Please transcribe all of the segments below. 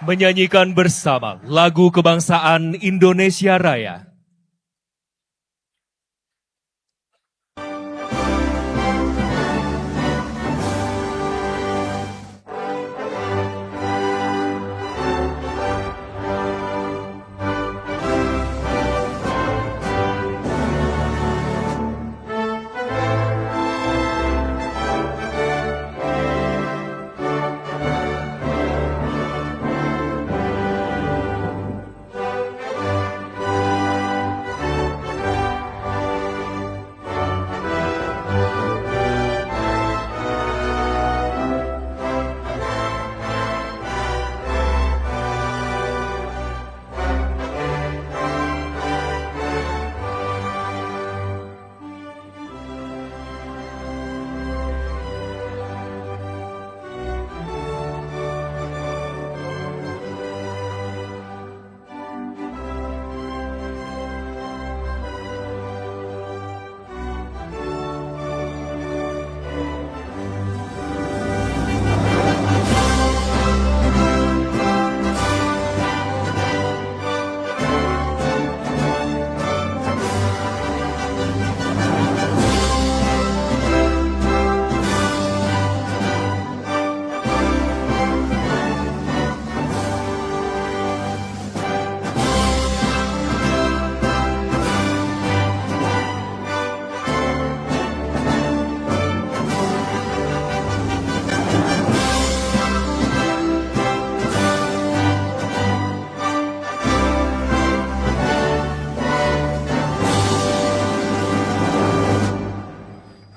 Menyanyikan bersama lagu kebangsaan Indonesia Raya.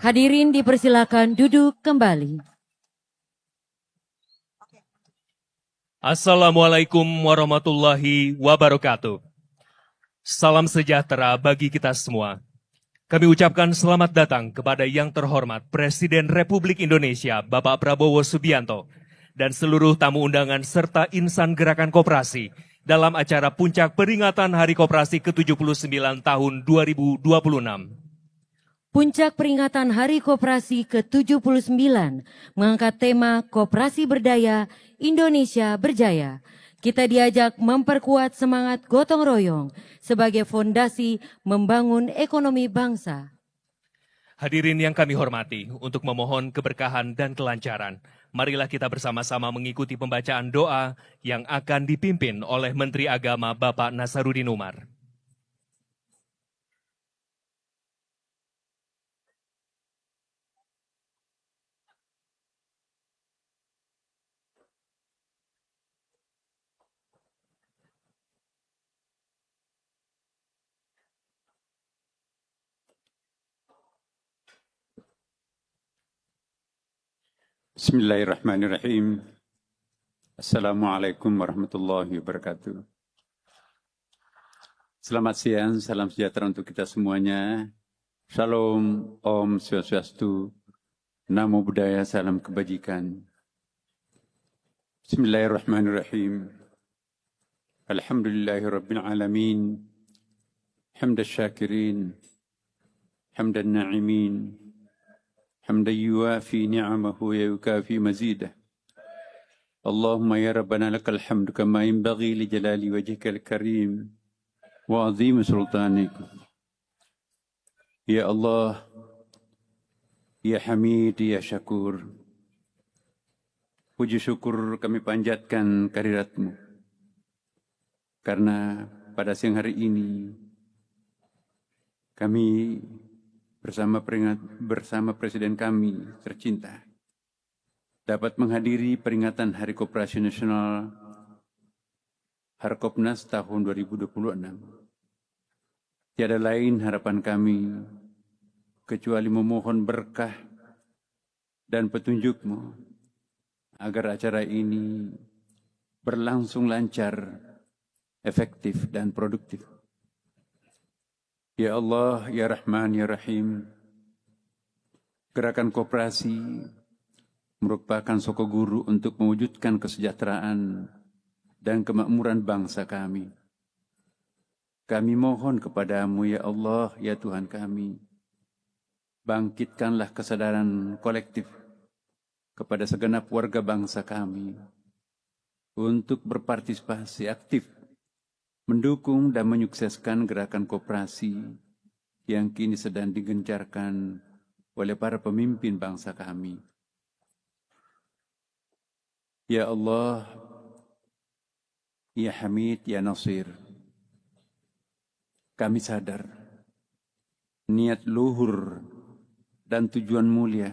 Hadirin dipersilakan duduk kembali. Assalamualaikum warahmatullahi wabarakatuh. Salam sejahtera bagi kita semua. Kami ucapkan selamat datang kepada yang terhormat Presiden Republik Indonesia Bapak Prabowo Subianto dan seluruh tamu undangan serta insan gerakan koperasi dalam acara puncak peringatan Hari Koperasi ke-79 tahun 2026. Puncak peringatan Hari Koperasi ke-79 mengangkat tema Koperasi Berdaya, Indonesia Berjaya. Kita diajak memperkuat semangat gotong royong sebagai fondasi membangun ekonomi bangsa. Hadirin yang kami hormati, untuk memohon keberkahan dan kelancaran, marilah kita bersama-sama mengikuti pembacaan doa yang akan dipimpin oleh Menteri Agama Bapak Nasaruddin Umar. Bismillahirrahmanirrahim. Assalamualaikum warahmatullahi wabarakatuh. Selamat siang, salam sejahtera untuk kita semuanya. Shalom, Om Swastiastu, Namo Buddhaya, salam kebajikan. Bismillahirrahmanirrahim. Alhamdulillahi Rabbil Alamin. Hamdan syakirin, hamdan na'imin. حمدا يوافي نعمه ويكافي مزيده اللهم يا ربنا لك الحمد كما ينبغي لجلال وجهك الكريم وعظيم سلطانك يا الله يا حميد يا شكور. Puji syukur kami panjatkan kehadirat-Mu karena pada siang hari ini kami bersama Presiden kami tercinta dapat menghadiri peringatan Hari Koperasi Nasional Harkopnas tahun 2026. Tiada lain harapan kami kecuali memohon berkah dan petunjuk-Mu agar acara ini berlangsung lancar, efektif dan produktif. Ya Allah, Ya Rahman, Ya Rahim, gerakan koperasi merupakan soko guru untuk mewujudkan kesejahteraan dan kemakmuran bangsa kami. Kami mohon kepadamu, Ya Allah, Ya Tuhan kami, bangkitkanlah kesadaran kolektif kepada segenap warga bangsa kami untuk berpartisipasi aktif mendukung dan menyukseskan gerakan koperasi yang kini sedang digencarkan oleh para pemimpin bangsa kami. Ya Allah, Ya Hamid, Ya Nasir, kami sadar niat luhur dan tujuan mulia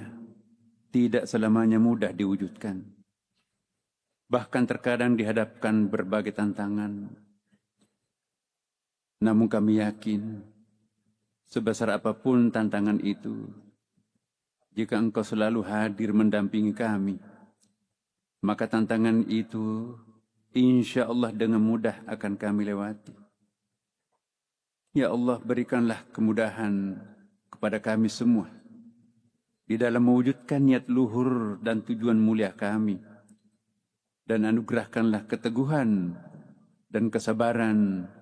tidak selamanya mudah diwujudkan. Bahkan terkadang dihadapkan berbagai tantangan. Namun kami yakin, sebesar apapun tantangan itu, jika Engkau selalu hadir mendampingi kami, maka tantangan itu insya Allah dengan mudah akan kami lewati. Ya Allah, berikanlah kemudahan kepada kami semua di dalam mewujudkan niat luhur dan tujuan mulia kami, dan anugerahkanlah keteguhan dan kesabaran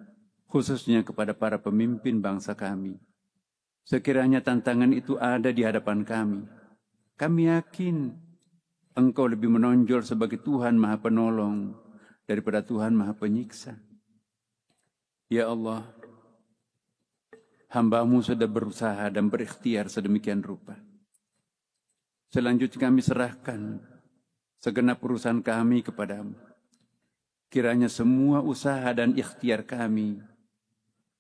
khususnya kepada para pemimpin bangsa kami. Sekiranya tantangan itu ada di hadapan kami yakin Engkau lebih menonjol sebagai Tuhan Maha Penolong daripada Tuhan Maha Penyiksa. Ya Allah, hamba-Mu sudah berusaha dan berikhtiar sedemikian rupa. Selanjutnya kami serahkan segenap urusan kami kepadamu. Kiranya semua usaha dan ikhtiar kami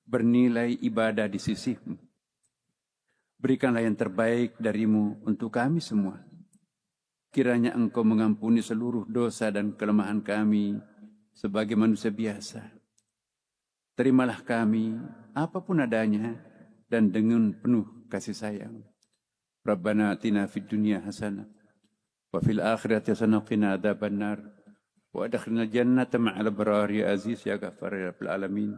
bernilai ibadah di sisi-Mu. Berikanlah yang terbaik dari-Mu untuk kami semua. Kiranya Engkau mengampuni seluruh dosa dan kelemahan kami sebagai manusia biasa. Terimalah kami apapun adanya dan dengan penuh kasih sayang. Rabbana atina fid dunya hasanah wa fil akhirati hasanah wa qina adzabannar wa adkhilna jannata ma'al abrar ya aziz ya ghaffar ya rabbal alamin.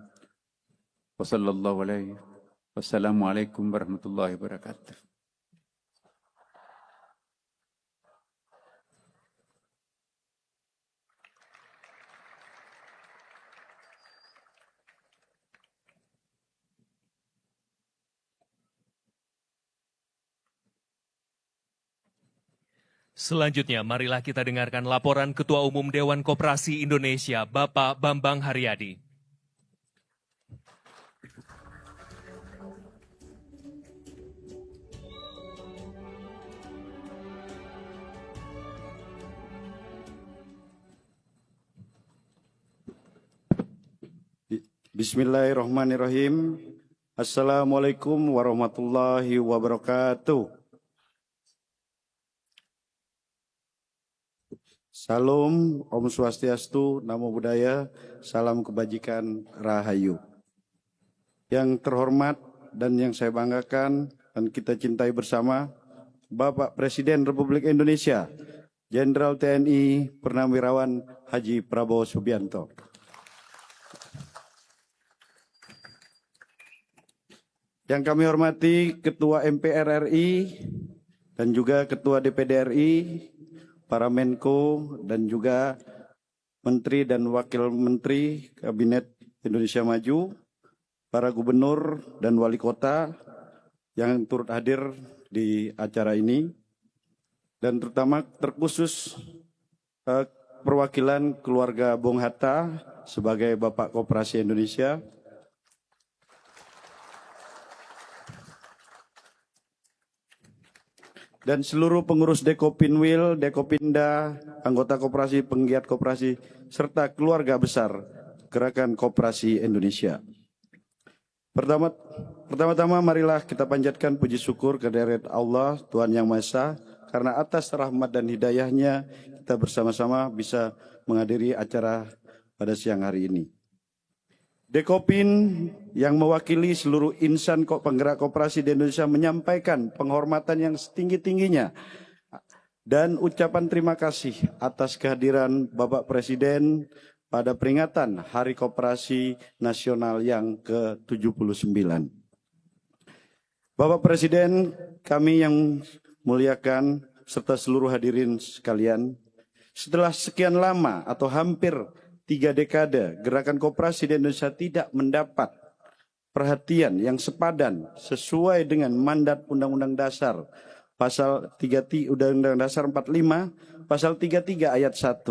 Wa sallallahu alaihi wassalamualaikum warahmatullahi wabarakatuh. Selanjutnya, marilah kita dengarkan laporan Ketua Umum Dewan Koperasi Indonesia, Bapak Bambang Haryadi. Bismillahirrahmanirrahim. Assalamualaikum warahmatullahi wabarakatuh. Salam, Om Swastiastu, Namo Buddhaya, salam kebajikan, Rahayu. Yang terhormat dan yang saya banggakan dan kita cintai bersama, Bapak Presiden Republik Indonesia, Jenderal TNI Purnawirawan Haji Prabowo Subianto. Yang kami hormati Ketua MPR RI dan juga Ketua DPD RI, para Menko dan juga Menteri dan Wakil Menteri Kabinet Indonesia Maju, para Gubernur dan Wali Kota yang turut hadir di acara ini, dan terutama terkhusus perwakilan keluarga Bung Hatta sebagai Bapak Koperasi Indonesia, dan seluruh pengurus Dekopinwil, Dekopinda, anggota koperasi, penggiat koperasi, serta keluarga besar Gerakan Koperasi Indonesia. Pertama-tama marilah kita panjatkan puji syukur kehadirat Allah, Tuhan Yang Maha Esa, karena atas rahmat dan hidayahnya kita bersama-sama bisa menghadiri acara pada siang hari ini. Dekopin yang mewakili seluruh insan penggerak koperasi di Indonesia menyampaikan penghormatan yang setinggi-tingginya dan ucapan terima kasih atas kehadiran Bapak Presiden pada peringatan Hari Koperasi Nasional yang ke-79. Bapak Presiden, kami yang muliakan serta seluruh hadirin sekalian, setelah sekian lama atau hampir 3 dekade, gerakan koperasi di Indonesia tidak mendapat perhatian yang sepadan sesuai dengan mandat Undang-Undang Dasar Pasal 33 Undang-Undang Dasar 45, Pasal 33 ayat 1.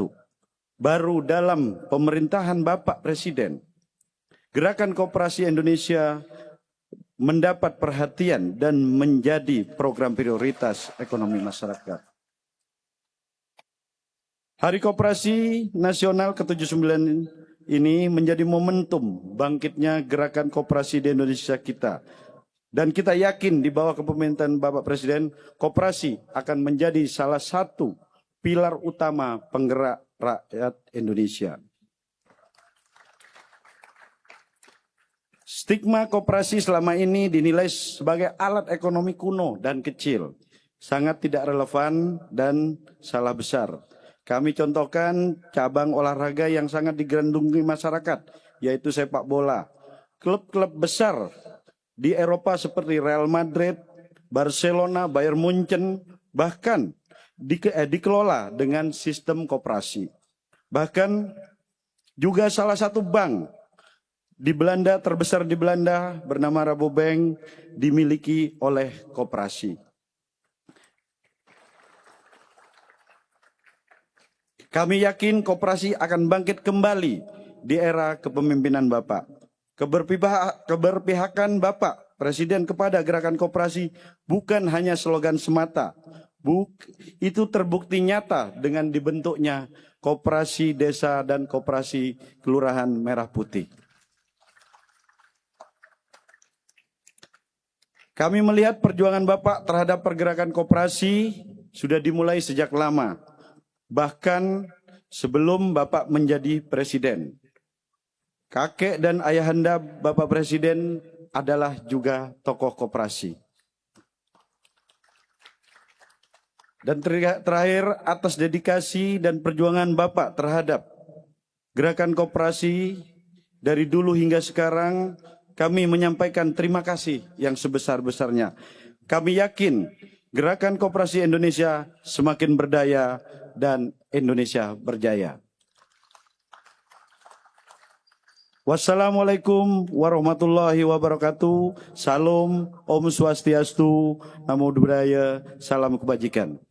Baru dalam pemerintahan Bapak Presiden, gerakan koperasi Indonesia mendapat perhatian dan menjadi program prioritas ekonomi masyarakat. Hari Koperasi Nasional ke-79 ini menjadi momentum bangkitnya gerakan koperasi di Indonesia kita. Dan kita yakin di bawah kepemimpinan Bapak Presiden, koperasi akan menjadi salah satu pilar utama penggerak rakyat Indonesia. Stigma koperasi selama ini dinilai sebagai alat ekonomi kuno dan kecil, sangat tidak relevan dan salah besar. Kami contohkan cabang olahraga yang sangat digandrungi masyarakat, yaitu sepak bola. Klub-klub besar di Eropa seperti Real Madrid, Barcelona, Bayern Munchen, bahkan dikelola dengan sistem koperasi. Bahkan juga salah satu bank di Belanda, terbesar di Belanda, bernama Rabobank, dimiliki oleh koperasi. Kami yakin koperasi akan bangkit kembali di era kepemimpinan Bapak. Keberpihakan Bapak Presiden kepada gerakan koperasi bukan hanya slogan semata. Itu terbukti nyata dengan dibentuknya koperasi desa dan koperasi kelurahan Merah Putih. Kami melihat perjuangan Bapak terhadap pergerakan koperasi sudah dimulai sejak lama. Bahkan sebelum Bapak menjadi presiden. Kakek dan ayahanda Bapak Presiden adalah juga tokoh koperasi. Dan terakhir, atas dedikasi dan perjuangan Bapak terhadap gerakan koperasi dari dulu hingga sekarang, kami menyampaikan terima kasih yang sebesar-besarnya. Kami yakin gerakan koperasi Indonesia semakin berdaya dan Indonesia berjaya. Wassalamualaikum warahmatullahi wabarakatuh. Salam, Om Swastiastu, Namo Buddhaya, salam kebajikan.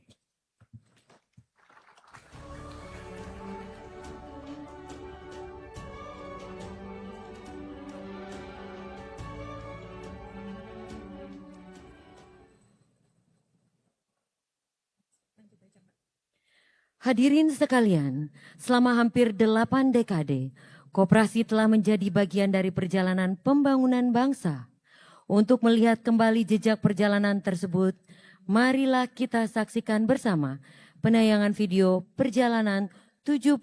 Hadirin sekalian, selama hampir 8 dekade, koperasi telah menjadi bagian dari perjalanan pembangunan bangsa. Untuk melihat kembali jejak perjalanan tersebut, marilah kita saksikan bersama penayangan video perjalanan 79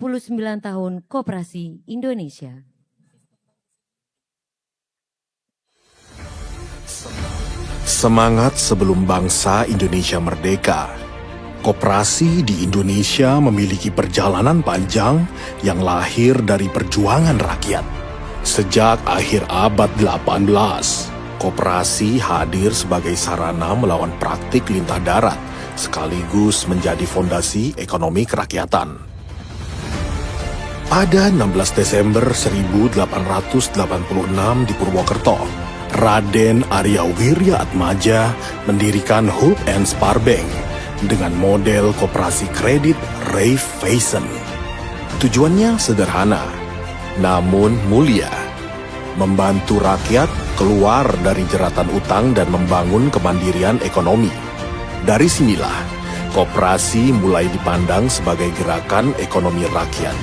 tahun Koperasi Indonesia. Semangat sebelum bangsa Indonesia merdeka. Koperasi di Indonesia memiliki perjalanan panjang yang lahir dari perjuangan rakyat. Sejak akhir abad 18, koperasi hadir sebagai sarana melawan praktik lintah darat, sekaligus menjadi fondasi ekonomi kerakyatan. Pada 16 Desember 1886 di Purwokerto, Raden Arya Wirya Atmaja mendirikan Hope and Spar Bank dengan model koperasi kredit Raiffeisen. Tujuannya sederhana, namun mulia, membantu rakyat keluar dari jeratan utang dan membangun kemandirian ekonomi. Dari sinilah, koperasi mulai dipandang sebagai gerakan ekonomi rakyat.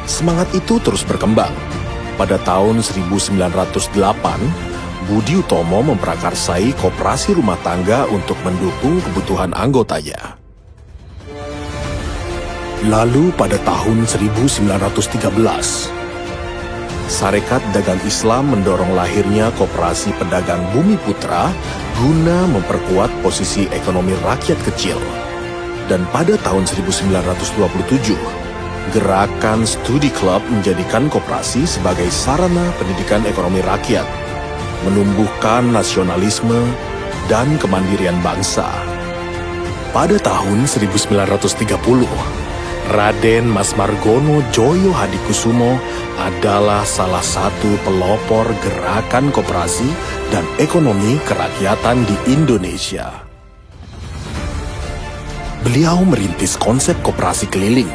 Semangat itu terus berkembang. Pada tahun 1908, Budi Utomo memprakarsai koperasi rumah tangga untuk mendukung kebutuhan anggotanya. Lalu pada tahun 1913, Sarekat Dagang Islam mendorong lahirnya Koperasi Pedagang Bumi Putra guna memperkuat posisi ekonomi rakyat kecil. Dan pada tahun 1927, Gerakan Studi Club menjadikan koperasi sebagai sarana pendidikan ekonomi rakyat, menumbuhkan nasionalisme dan kemandirian bangsa. Pada tahun 1930, Raden Mas Margono Djoyo Hadikusumo adalah salah satu pelopor gerakan koperasi dan ekonomi kerakyatan di Indonesia. Beliau merintis konsep koperasi keliling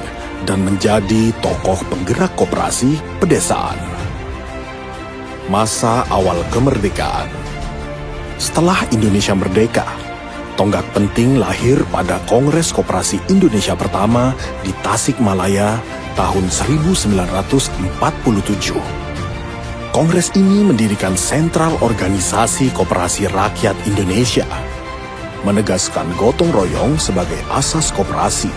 dan menjadi tokoh penggerak koperasi pedesaan. Masa awal kemerdekaan. Setelah Indonesia merdeka, tonggak penting lahir pada Kongres Koperasi Indonesia pertama di Tasikmalaya tahun 1947. Kongres ini mendirikan Sentral Organisasi Koperasi Rakyat Indonesia, menegaskan gotong royong sebagai asas koperasi,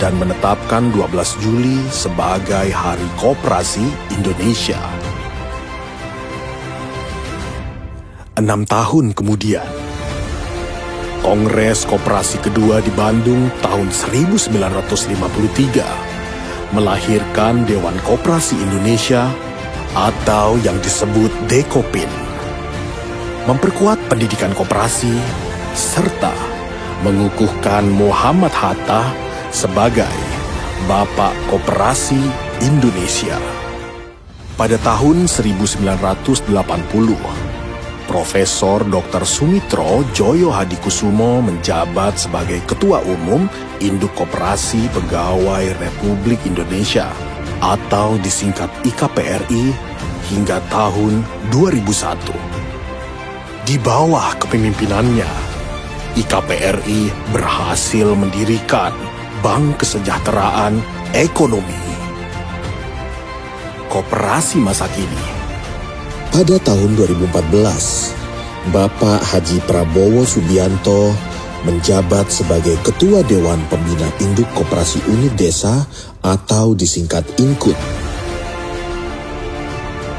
dan menetapkan 12 Juli sebagai Hari Koperasi Indonesia. 6 tahun kemudian, Kongres Koperasi kedua di Bandung tahun 1953 melahirkan Dewan Koperasi Indonesia atau yang disebut Dekopin, memperkuat pendidikan koperasi, serta mengukuhkan Muhammad Hatta sebagai Bapak Koperasi Indonesia. Pada tahun 1980, Profesor Dr. Sumitro Djoyo Hadikusumo menjabat sebagai Ketua Umum Induk Koperasi Pegawai Republik Indonesia atau disingkat IKPRI hingga tahun 2001. Di bawah kepemimpinannya, IKPRI berhasil mendirikan Bank Kesejahteraan Ekonomi. Koperasi masa kini. Pada tahun 2014, Bapak Haji Prabowo Subianto menjabat sebagai Ketua Dewan Pembina Induk Koperasi Unit Desa atau disingkat INKUD.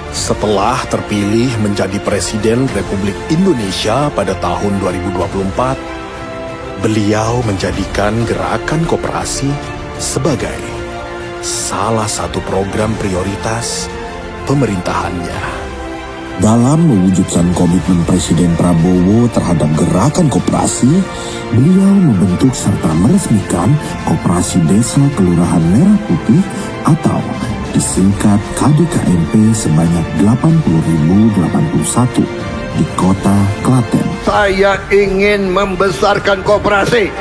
Setelah terpilih menjadi Presiden Republik Indonesia pada tahun 2024, beliau menjadikan gerakan koperasi sebagai salah satu program prioritas pemerintahannya. Dalam mewujudkan komitmen Presiden Prabowo terhadap gerakan koperasi, beliau membentuk serta meresmikan Koperasi Desa Kelurahan Merah Putih atau disingkat KDKMP sebanyak 80.081 di kota Klaten. Saya ingin membesarkan koperasi.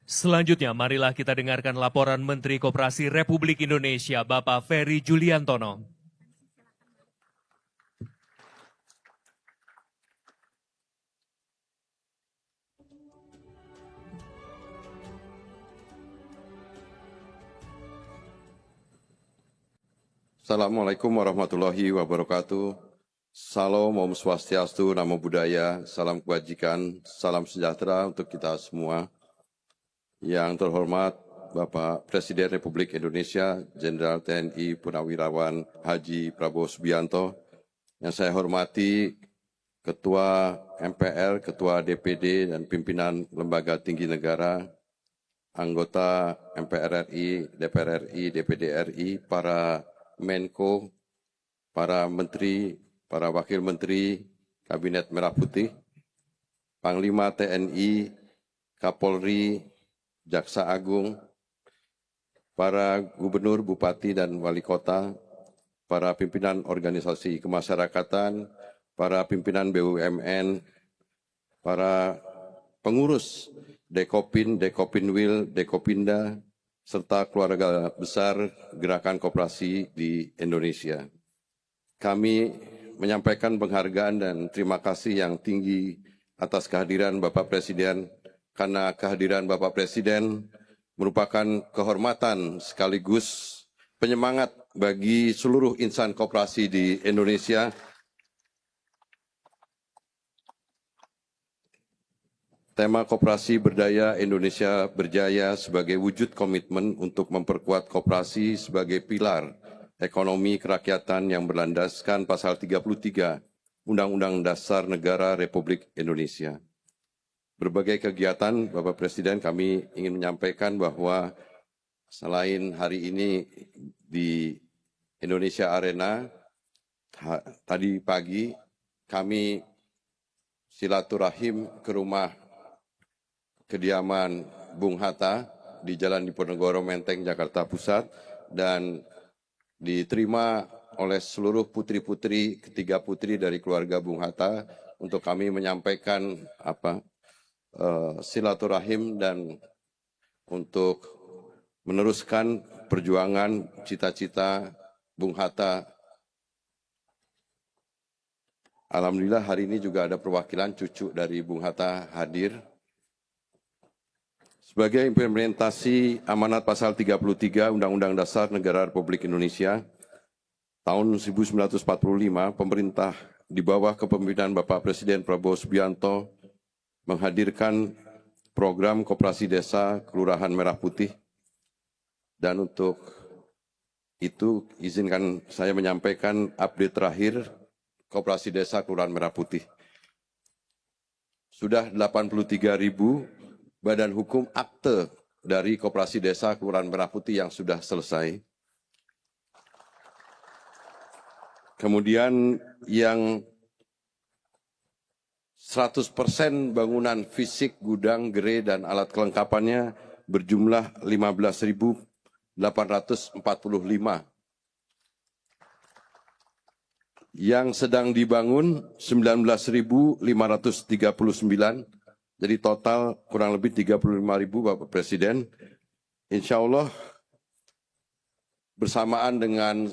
Selanjutnya, marilah kita dengarkan laporan Menteri Koperasi Republik Indonesia, Bapak Ferry Juliantono. Assalamualaikum warahmatullahi wabarakatuh. Salam, Om Swastiastu, Namo Buddhaya, salam kebajikan, salam sejahtera untuk kita semua. Yang terhormat Bapak Presiden Republik Indonesia, Jenderal TNI Purnawirawan Haji Prabowo Subianto, yang saya hormati Ketua MPR, Ketua DPD, dan pimpinan Lembaga Tinggi Negara, anggota MPR RI, DPR RI, DPD RI, para Menko, para Menteri, para Wakil Menteri, Kabinet Merah Putih, Panglima TNI, Kapolri, Jaksa Agung, para Gubernur, Bupati, dan Wali Kota, para pimpinan organisasi kemasyarakatan, para pimpinan BUMN, para pengurus Dekopin, Dekopinwil, Dekopinda, serta keluarga besar Gerakan Koperasi di Indonesia. Kami menyampaikan penghargaan dan terima kasih yang tinggi atas kehadiran Bapak Presiden, karena kehadiran Bapak Presiden merupakan kehormatan sekaligus penyemangat bagi seluruh insan koperasi di Indonesia. Tema Koperasi Berdaya Indonesia Berjaya sebagai wujud komitmen untuk memperkuat koperasi sebagai pilar ekonomi kerakyatan yang berlandaskan pasal 33 Undang-Undang Dasar Negara Republik Indonesia. Berbagai kegiatan, Bapak Presiden, kami ingin menyampaikan bahwa selain hari ini di Indonesia Arena, tadi pagi kami silaturahim ke rumah kediaman Bung Hatta di Jalan Diponegoro Menteng, Jakarta Pusat, dan diterima oleh seluruh putri-putri, ketiga putri dari keluarga Bung Hatta, untuk kami menyampaikan silaturahim dan untuk meneruskan perjuangan cita-cita Bung Hatta. Alhamdulillah hari ini juga ada perwakilan cucu dari Bung Hatta hadir. Sebagai implementasi amanat pasal 33 Undang-Undang Dasar Negara Republik Indonesia tahun 1945, pemerintah di bawah kepemimpinan Bapak Presiden Prabowo Subianto menghadirkan program Koperasi Desa Kelurahan Merah Putih. Dan untuk itu izinkan saya menyampaikan update terakhir Koperasi Desa Kelurahan Merah Putih. Sudah 83.000 badan hukum akte dari Koperasi Desa Kelurahan Merah Putih yang sudah selesai. Kemudian yang 100% bangunan fisik, gudang, gerai, dan alat kelengkapannya berjumlah 15.845. Yang sedang dibangun 19.539. Jadi total kurang lebih 35.000, Bapak Presiden. Insya Allah bersamaan dengan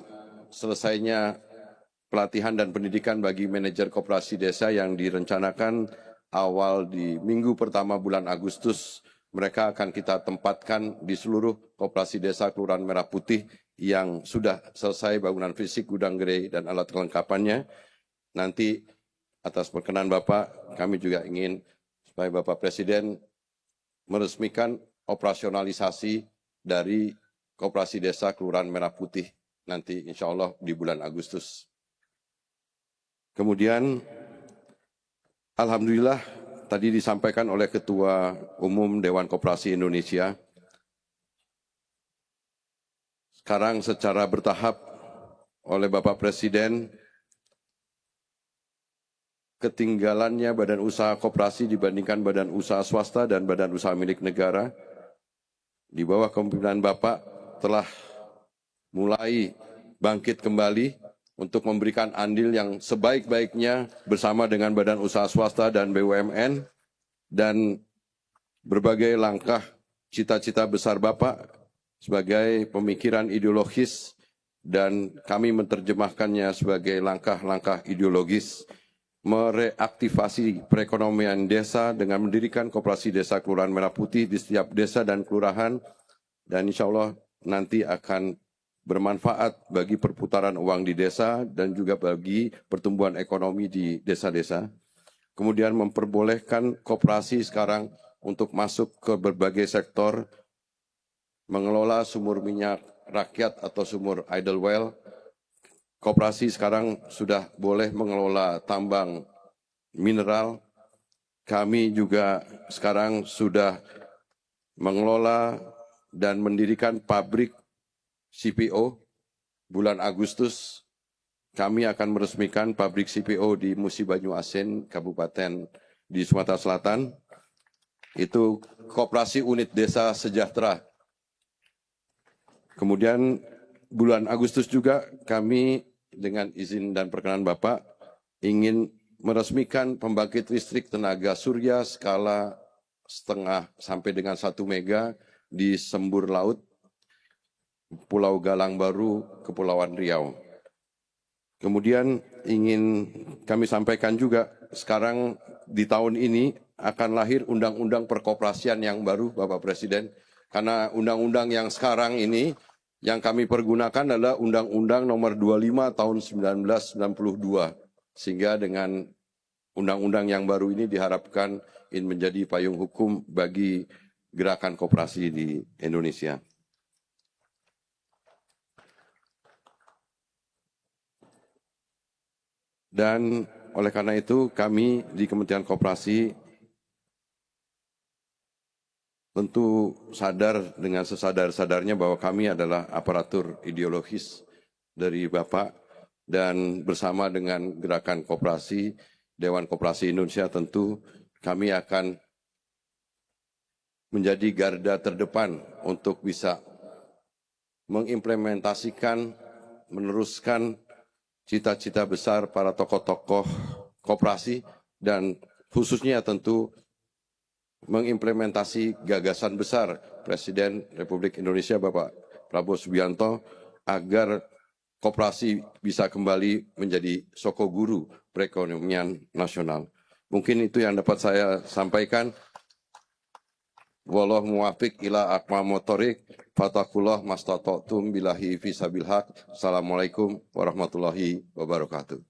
selesainya pelatihan dan pendidikan bagi manajer koperasi desa yang direncanakan awal di minggu pertama bulan Agustus, mereka akan kita tempatkan di seluruh koperasi desa Kelurahan Merah Putih yang sudah selesai bangunan fisik, gudang gerai, dan alat kelengkapannya. Nanti atas perkenan Bapak, kami juga ingin supaya Bapak Presiden meresmikan operasionalisasi dari Koperasi Desa Kelurahan Merah Putih nanti insya Allah di bulan Agustus. Kemudian alhamdulillah tadi disampaikan oleh Ketua Umum Dewan Koperasi Indonesia, sekarang secara bertahap oleh Bapak Presiden, ketinggalannya badan usaha koperasi dibandingkan badan usaha swasta dan badan usaha milik negara di bawah kepemimpinan Bapak telah mulai bangkit kembali untuk memberikan andil yang sebaik-baiknya bersama dengan badan usaha swasta dan BUMN, dan berbagai langkah cita-cita besar Bapak sebagai pemikiran ideologis dan kami menerjemahkannya sebagai langkah-langkah ideologis mereaktivasi perekonomian desa dengan mendirikan Koperasi Desa Kelurahan Merah Putih di setiap desa dan kelurahan, dan insya Allah nanti akan bermanfaat bagi perputaran uang di desa dan juga bagi pertumbuhan ekonomi di desa-desa. Kemudian memperbolehkan koperasi sekarang untuk masuk ke berbagai sektor, mengelola sumur minyak rakyat atau sumur idle well. Koperasi sekarang sudah boleh mengelola tambang mineral. Kami juga sekarang sudah mengelola dan mendirikan pabrik CPO. Bulan Agustus kami akan meresmikan pabrik CPO di Musi Banyu Asin, Kabupaten di Sumatera Selatan. Itu Koperasi Unit Desa Sejahtera. Kemudian bulan Agustus juga kami dengan izin dan perkenan Bapak ingin meresmikan pembangkit listrik tenaga surya skala setengah sampai dengan 1 mega di Sembur Laut, Pulau Galang Baru, Kepulauan Riau. Kemudian ingin kami sampaikan juga sekarang di tahun ini akan lahir undang-undang perkoperasian yang baru Bapak Presiden, karena undang-undang yang sekarang ini yang kami pergunakan adalah Undang-Undang Nomor 25 Tahun 1992. Sehingga dengan undang-undang yang baru ini diharapkan ingin menjadi payung hukum bagi gerakan koperasi di Indonesia. Dan oleh karena itu kami di Kementerian Koperasi tentu sadar dengan sesadar-sadarnya bahwa kami adalah aparatur ideologis dari Bapak, dan bersama dengan gerakan koperasi, Dewan Koperasi Indonesia tentu kami akan menjadi garda terdepan untuk bisa mengimplementasikan, meneruskan cita-cita besar para tokoh-tokoh koperasi dan khususnya tentu mengimplementasi gagasan besar Presiden Republik Indonesia Bapak Prabowo Subianto agar koperasi bisa kembali menjadi sokoguru perekonomian nasional. Mungkin itu yang dapat saya sampaikan. Wallahu muwaffiq ila aqwamit thoriq, fatakullah mastata'tum billahi fisabil haq. Assalamualaikum warahmatullahi wabarakatuh.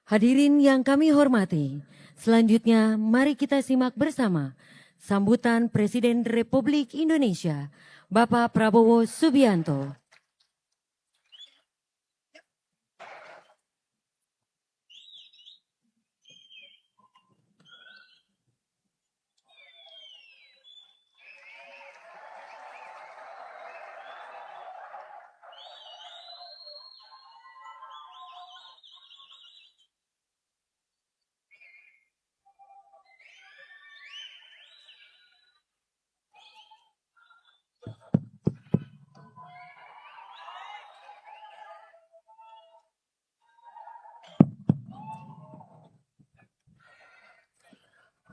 Hadirin yang kami hormati, selanjutnya mari kita simak bersama sambutan Presiden Republik Indonesia, Bapak Prabowo Subianto.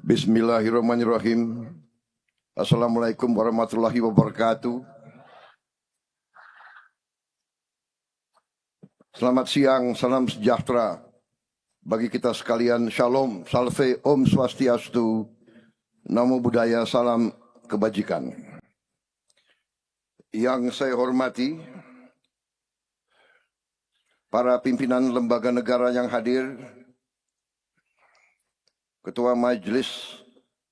Bismillahirrahmanirrahim. Assalamualaikum warahmatullahi wabarakatuh. Selamat siang, salam sejahtera bagi kita sekalian. Shalom, salve, om swastiastu, namo buddhaya, salam kebajikan. Yang saya hormati, para pimpinan lembaga negara yang hadir, Ketua Majelis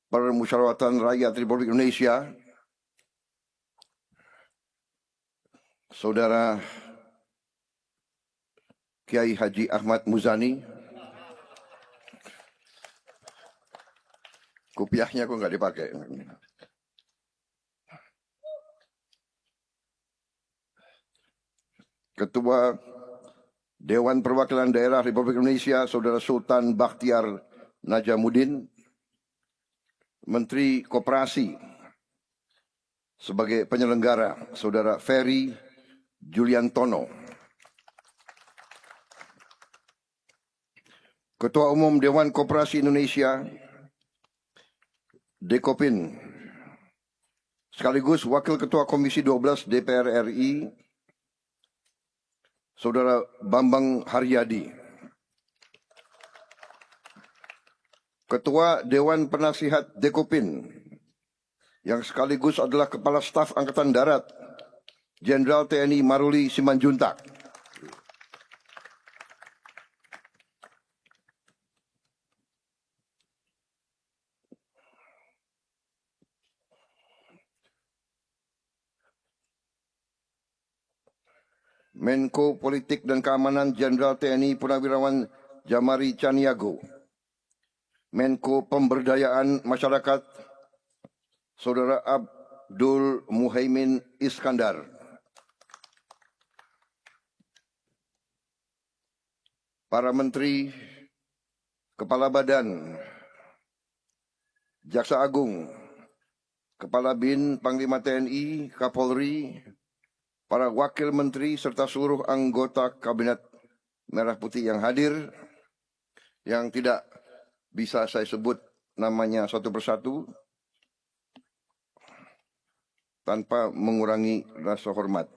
Permusyawaratan Rakyat Republik Indonesia, Saudara Kiai Haji Ahmad Muzani. Kopiahnya kok nggak dipakai. Ketua Dewan Perwakilan Daerah Republik Indonesia, Saudara Sultan Bakhtiar Najamuddin. Menteri Koperasi sebagai penyelenggara, Saudara Ferry Juliantono. Ketua Umum Dewan Koperasi Indonesia, Dekopin, sekaligus Wakil Ketua Komisi 12 DPR RI, Saudara Bambang Haryadi. Ketua Dewan Penasihat Dekopin, yang sekaligus adalah Kepala Staf Angkatan Darat, Jenderal TNI Maruli Simanjuntak. Menko Politik dan Keamanan Jenderal TNI Purnawirawan Jamari Caniago. Menko Pemberdayaan Masyarakat Saudara Abdul Muhaimin Iskandar. Para Menteri, Kepala Badan, Jaksa Agung, Kepala BIN, Panglima TNI, Kapolri, para Wakil Menteri, serta seluruh anggota Kabinet Merah Putih yang hadir, yang tidak bisa saya sebut namanya satu persatu, tanpa mengurangi rasa hormat.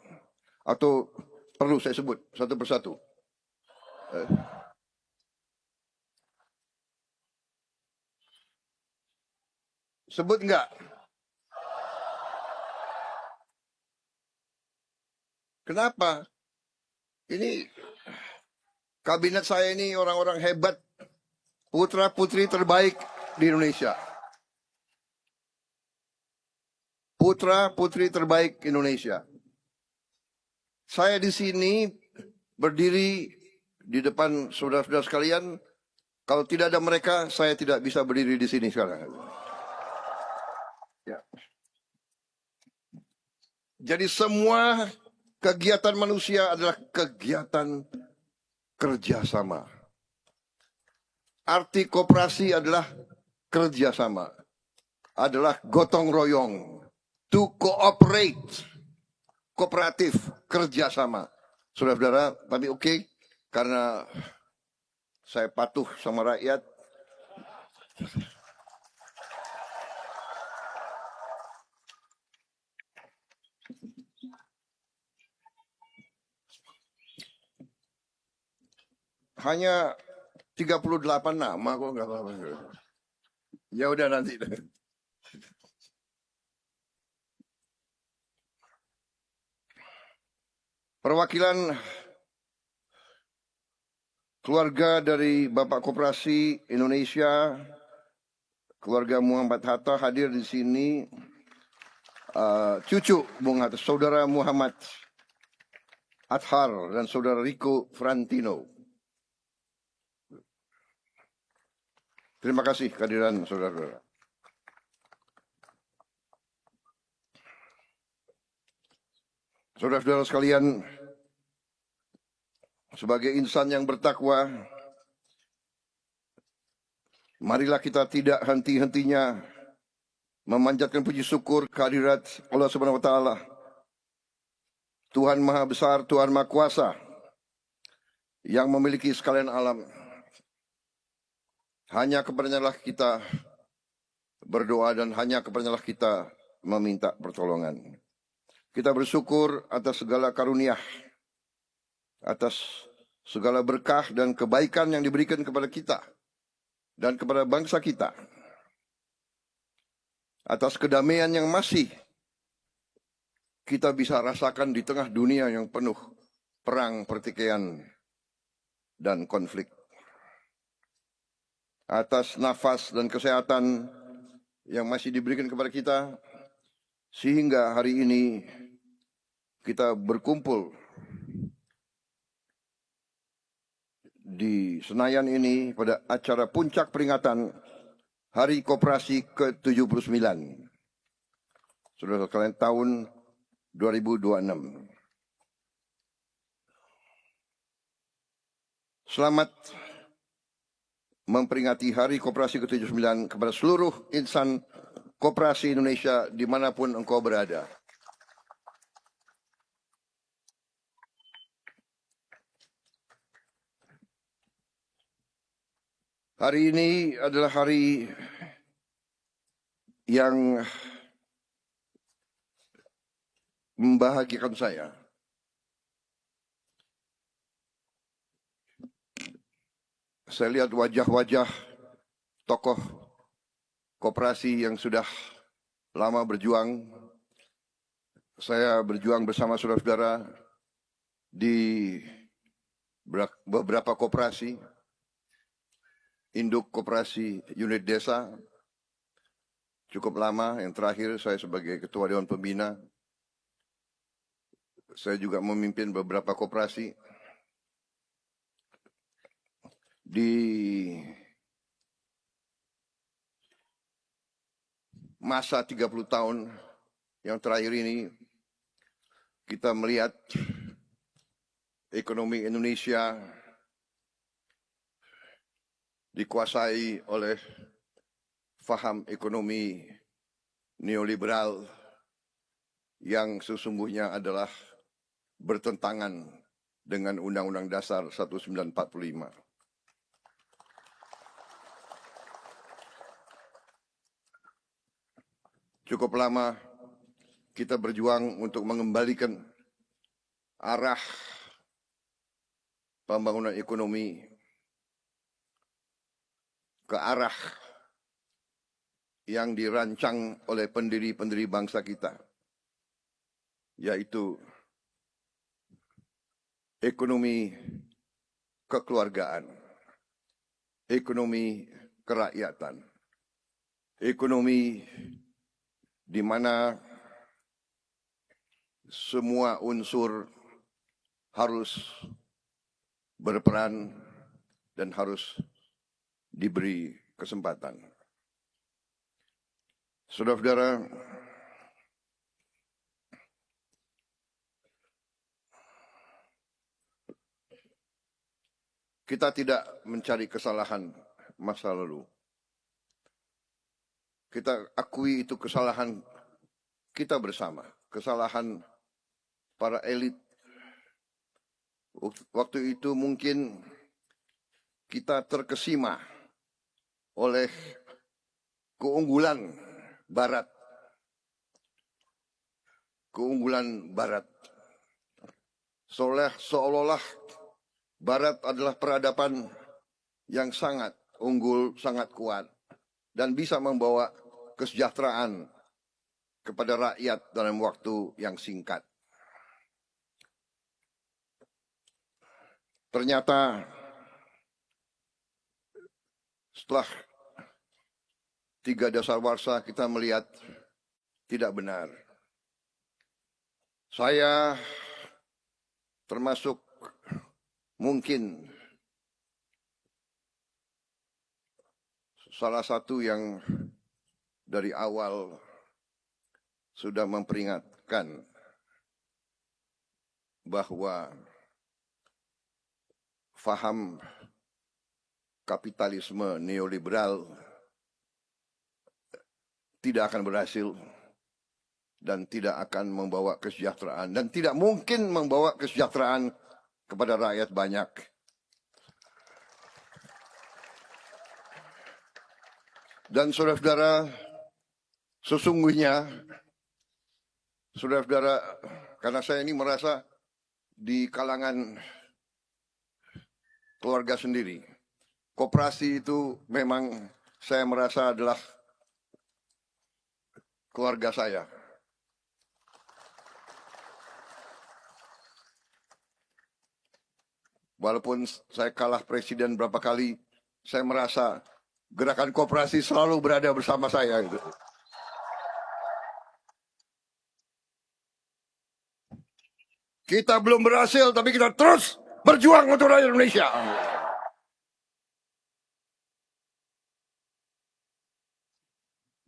Atau perlu saya sebut satu persatu? Sebut enggak? Kenapa? Ini kabinet saya ini orang-orang hebat, putra-putri terbaik di Indonesia. Putra-putri terbaik Indonesia. Saya di sini berdiri di depan saudara-saudara sekalian. Kalau tidak ada mereka, saya tidak bisa berdiri di sini sekarang. Ya. Jadi semua kegiatan manusia adalah kegiatan kerjasama. Arti koperasi adalah kerjasama, adalah gotong royong, to cooperate, kooperatif, kerjasama. Saudara-saudara, tapi oke, karena saya patuh sama rakyat, hanya 38 nama kok nggak apa-apa. Ya udah nanti. Perwakilan keluarga dari Bapak Koperasi Indonesia, keluarga Muhammad Hatta hadir di sini. Cucu Bung Hatta, Saudara Muhammad Athar dan Saudara Rico Frantino. Terima kasih kehadiran saudara-saudara. Saudara-saudara sekalian, sebagai insan yang bertakwa, marilah kita tidak henti-hentinya memanjatkan puji syukur kehadirat Allah Subhanahu wa taala. Tuhan Maha Besar, Tuhan Maha Kuasa yang memiliki sekalian alam. Hanya kepadanya lah kita berdoa dan hanya kepadanya lah kita meminta pertolongan. Kita bersyukur atas segala karunia, atas segala berkah dan kebaikan yang diberikan kepada kita dan kepada bangsa kita. atas kedamaian yang masih kita bisa rasakan di tengah dunia yang penuh perang, pertikaian, dan konflik. Atas nafas dan kesehatan yang masih diberikan kepada kita, sehingga hari ini kita berkumpul di Senayan ini pada acara puncak peringatan Hari Koperasi ke-79. Saudara sekalian, tahun 2026. Selamat memperingati Hari Koperasi ke-79 kepada seluruh insan koperasi Indonesia dimanapun engkau berada. Hari ini adalah hari yang membahagiakan saya. Saya lihat wajah-wajah tokoh koperasi yang sudah lama berjuang. Saya berjuang bersama saudara-saudara di beberapa koperasi, induk koperasi unit desa, cukup lama. Yang terakhir saya sebagai Ketua Dewan Pembina. Saya juga memimpin beberapa koperasi. Di masa 30 tahun yang terakhir ini, kita melihat ekonomi Indonesia dikuasai oleh faham ekonomi neoliberal yang sesungguhnya adalah bertentangan dengan Undang-Undang Dasar 1945. Cukup lama kita berjuang untuk mengembalikan arah pembangunan ekonomi ke arah yang dirancang oleh pendiri-pendiri bangsa kita, yaitu ekonomi kekeluargaan, ekonomi kerakyatan, ekonomi di mana semua unsur harus berperan dan harus diberi kesempatan. Saudara-saudara, kita tidak mencari kesalahan masa lalu. Kita akui itu kesalahan kita bersama, kesalahan para elit. Waktu itu mungkin kita terkesima oleh keunggulan Barat. Keunggulan Barat. Seolah-olah Barat adalah peradaban yang sangat unggul, sangat kuat, dan bisa membawa kesejahteraan kepada rakyat dalam waktu yang singkat. Ternyata setelah 3 dasawarsa kita melihat tidak benar. Saya termasuk mungkin salah satu yang dari awal sudah memperingatkan bahwa faham kapitalisme neoliberal tidak akan berhasil dan tidak akan membawa kesejahteraan dan tidak mungkin membawa kesejahteraan kepada rakyat banyak. Dan saudara-saudara, sesungguhnya, saudara-saudara, karena saya ini merasa di kalangan keluarga sendiri, koperasi itu memang saya merasa adalah keluarga saya. Walaupun saya kalah presiden berapa kali, saya merasa gerakan koperasi selalu berada bersama saya. Gitu. Kita belum berhasil, tapi kita terus berjuang untuk rakyat Indonesia.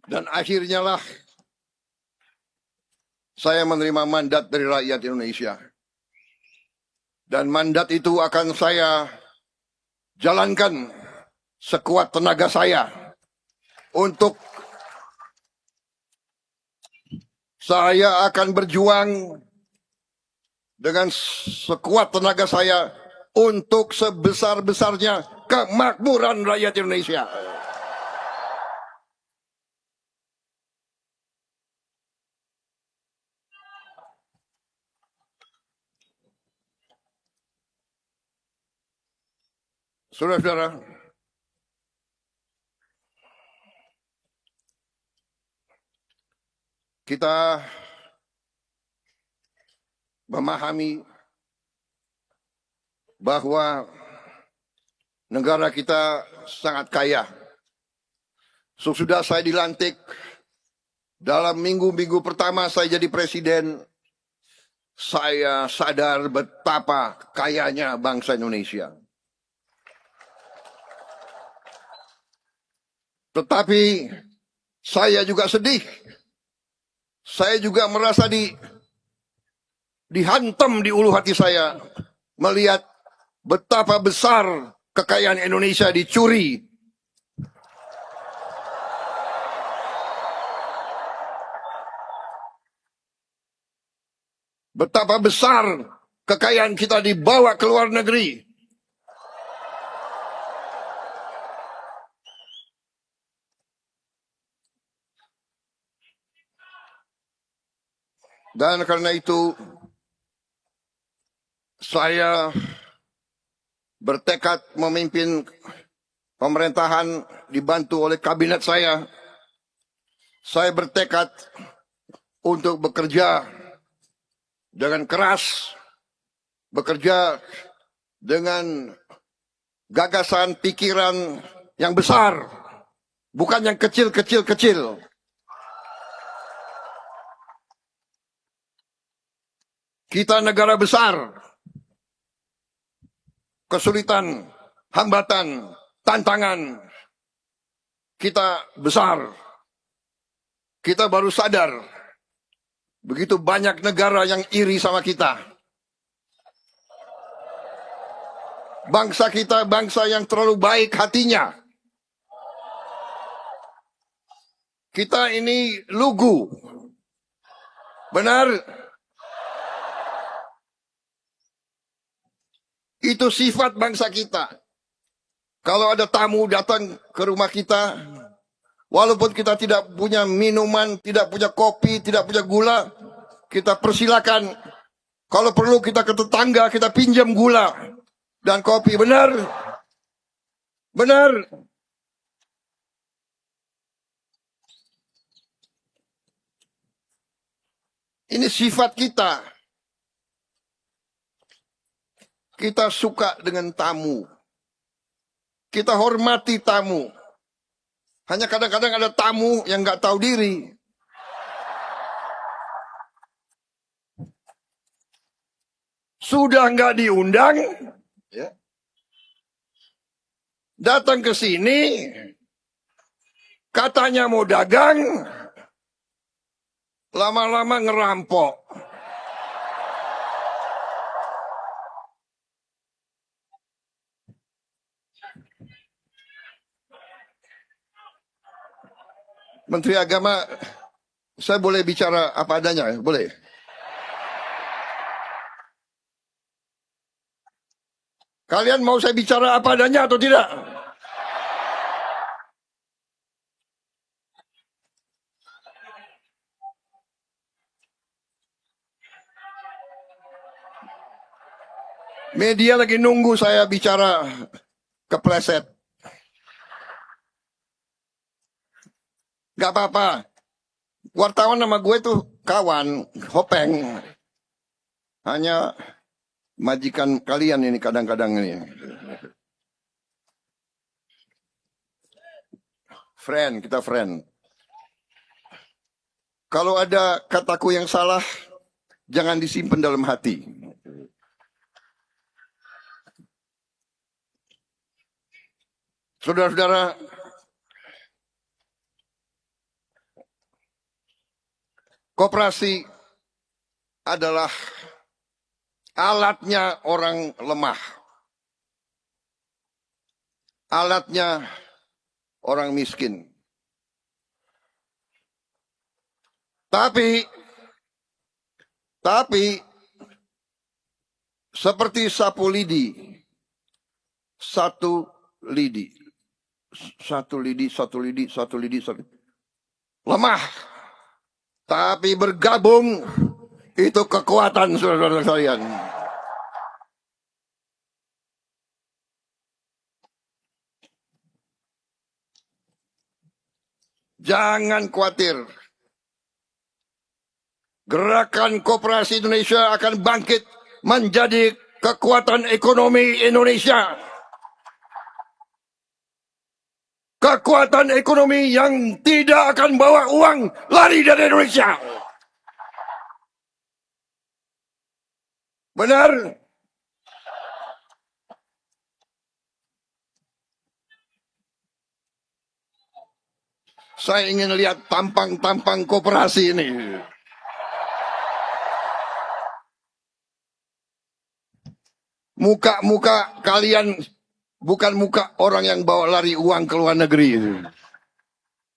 Dan akhirnya lah saya menerima mandat dari rakyat Indonesia. Dan mandat itu akan saya jalankan sekuat tenaga saya untuk saya akan berjuang dengan sekuat tenaga saya untuk sebesar-besarnya kemakmuran rakyat Indonesia. Saudara-saudara, kita memahami bahwa negara kita sangat kaya. Sesudah saya dilantik, dalam minggu-minggu pertama saya jadi presiden, saya sadar betapa kayanya bangsa Indonesia. Tetapi saya juga sedih. Saya juga merasa dihantam di ulu hati saya melihat betapa besar kekayaan Indonesia dicuri. Betapa besar kekayaan kita dibawa ke luar negeri. Dan karena itu, saya bertekad memimpin pemerintahan dibantu oleh kabinet saya. Saya bertekad untuk bekerja dengan keras, bekerja dengan gagasan pikiran yang besar, bukan yang kecil-kecil-kecil. Kita negara besar, kesulitan, hambatan, tantangan, kita besar. Kita baru sadar, begitu banyak negara yang iri sama kita. Bangsa kita bangsa yang terlalu baik hatinya. Kita ini lugu. Benar? Itu sifat bangsa kita. Kalau ada tamu datang ke rumah kita, walaupun kita tidak punya minuman, tidak punya kopi, tidak punya gula, kita persilakan. Kalau perlu kita ke tetangga, kita pinjam gula dan kopi. Benar? Benar? Ini sifat kita. Kita suka dengan tamu. Kita hormati tamu. Hanya kadang-kadang ada tamu yang nggak tahu diri. Sudah nggak diundang, ya. Datang ke sini, katanya mau dagang, lama-lama ngerampok. Menteri Agama, saya boleh bicara apa adanya? Boleh? Kalian mau saya bicara apa adanya atau tidak? Media lagi nunggu saya bicara kepleset. Gak apa-apa. wartawan sama gue tuh kawan, hopeng. Hanya majikan kalian ini kadang-kadang ini. Friend, kita friend. Kalau ada kataku yang salah, jangan disimpan dalam hati. Saudara-saudara, koperasi adalah alatnya orang lemah. Alatnya orang miskin. Tapi seperti sapu lidi, satu lidi. Lemah. Tapi bergabung itu kekuatan, saudara-saudara sekalian. Jangan khawatir. Gerakan Koperasi Indonesia akan bangkit menjadi kekuatan ekonomi Indonesia. Kekuatan ekonomi yang tidak akan bawa uang lari dari Indonesia. Benar? Saya ingin lihat tampang-tampang koperasi ini. Muka-muka kalian bukan muka orang yang bawa lari uang ke luar negeri.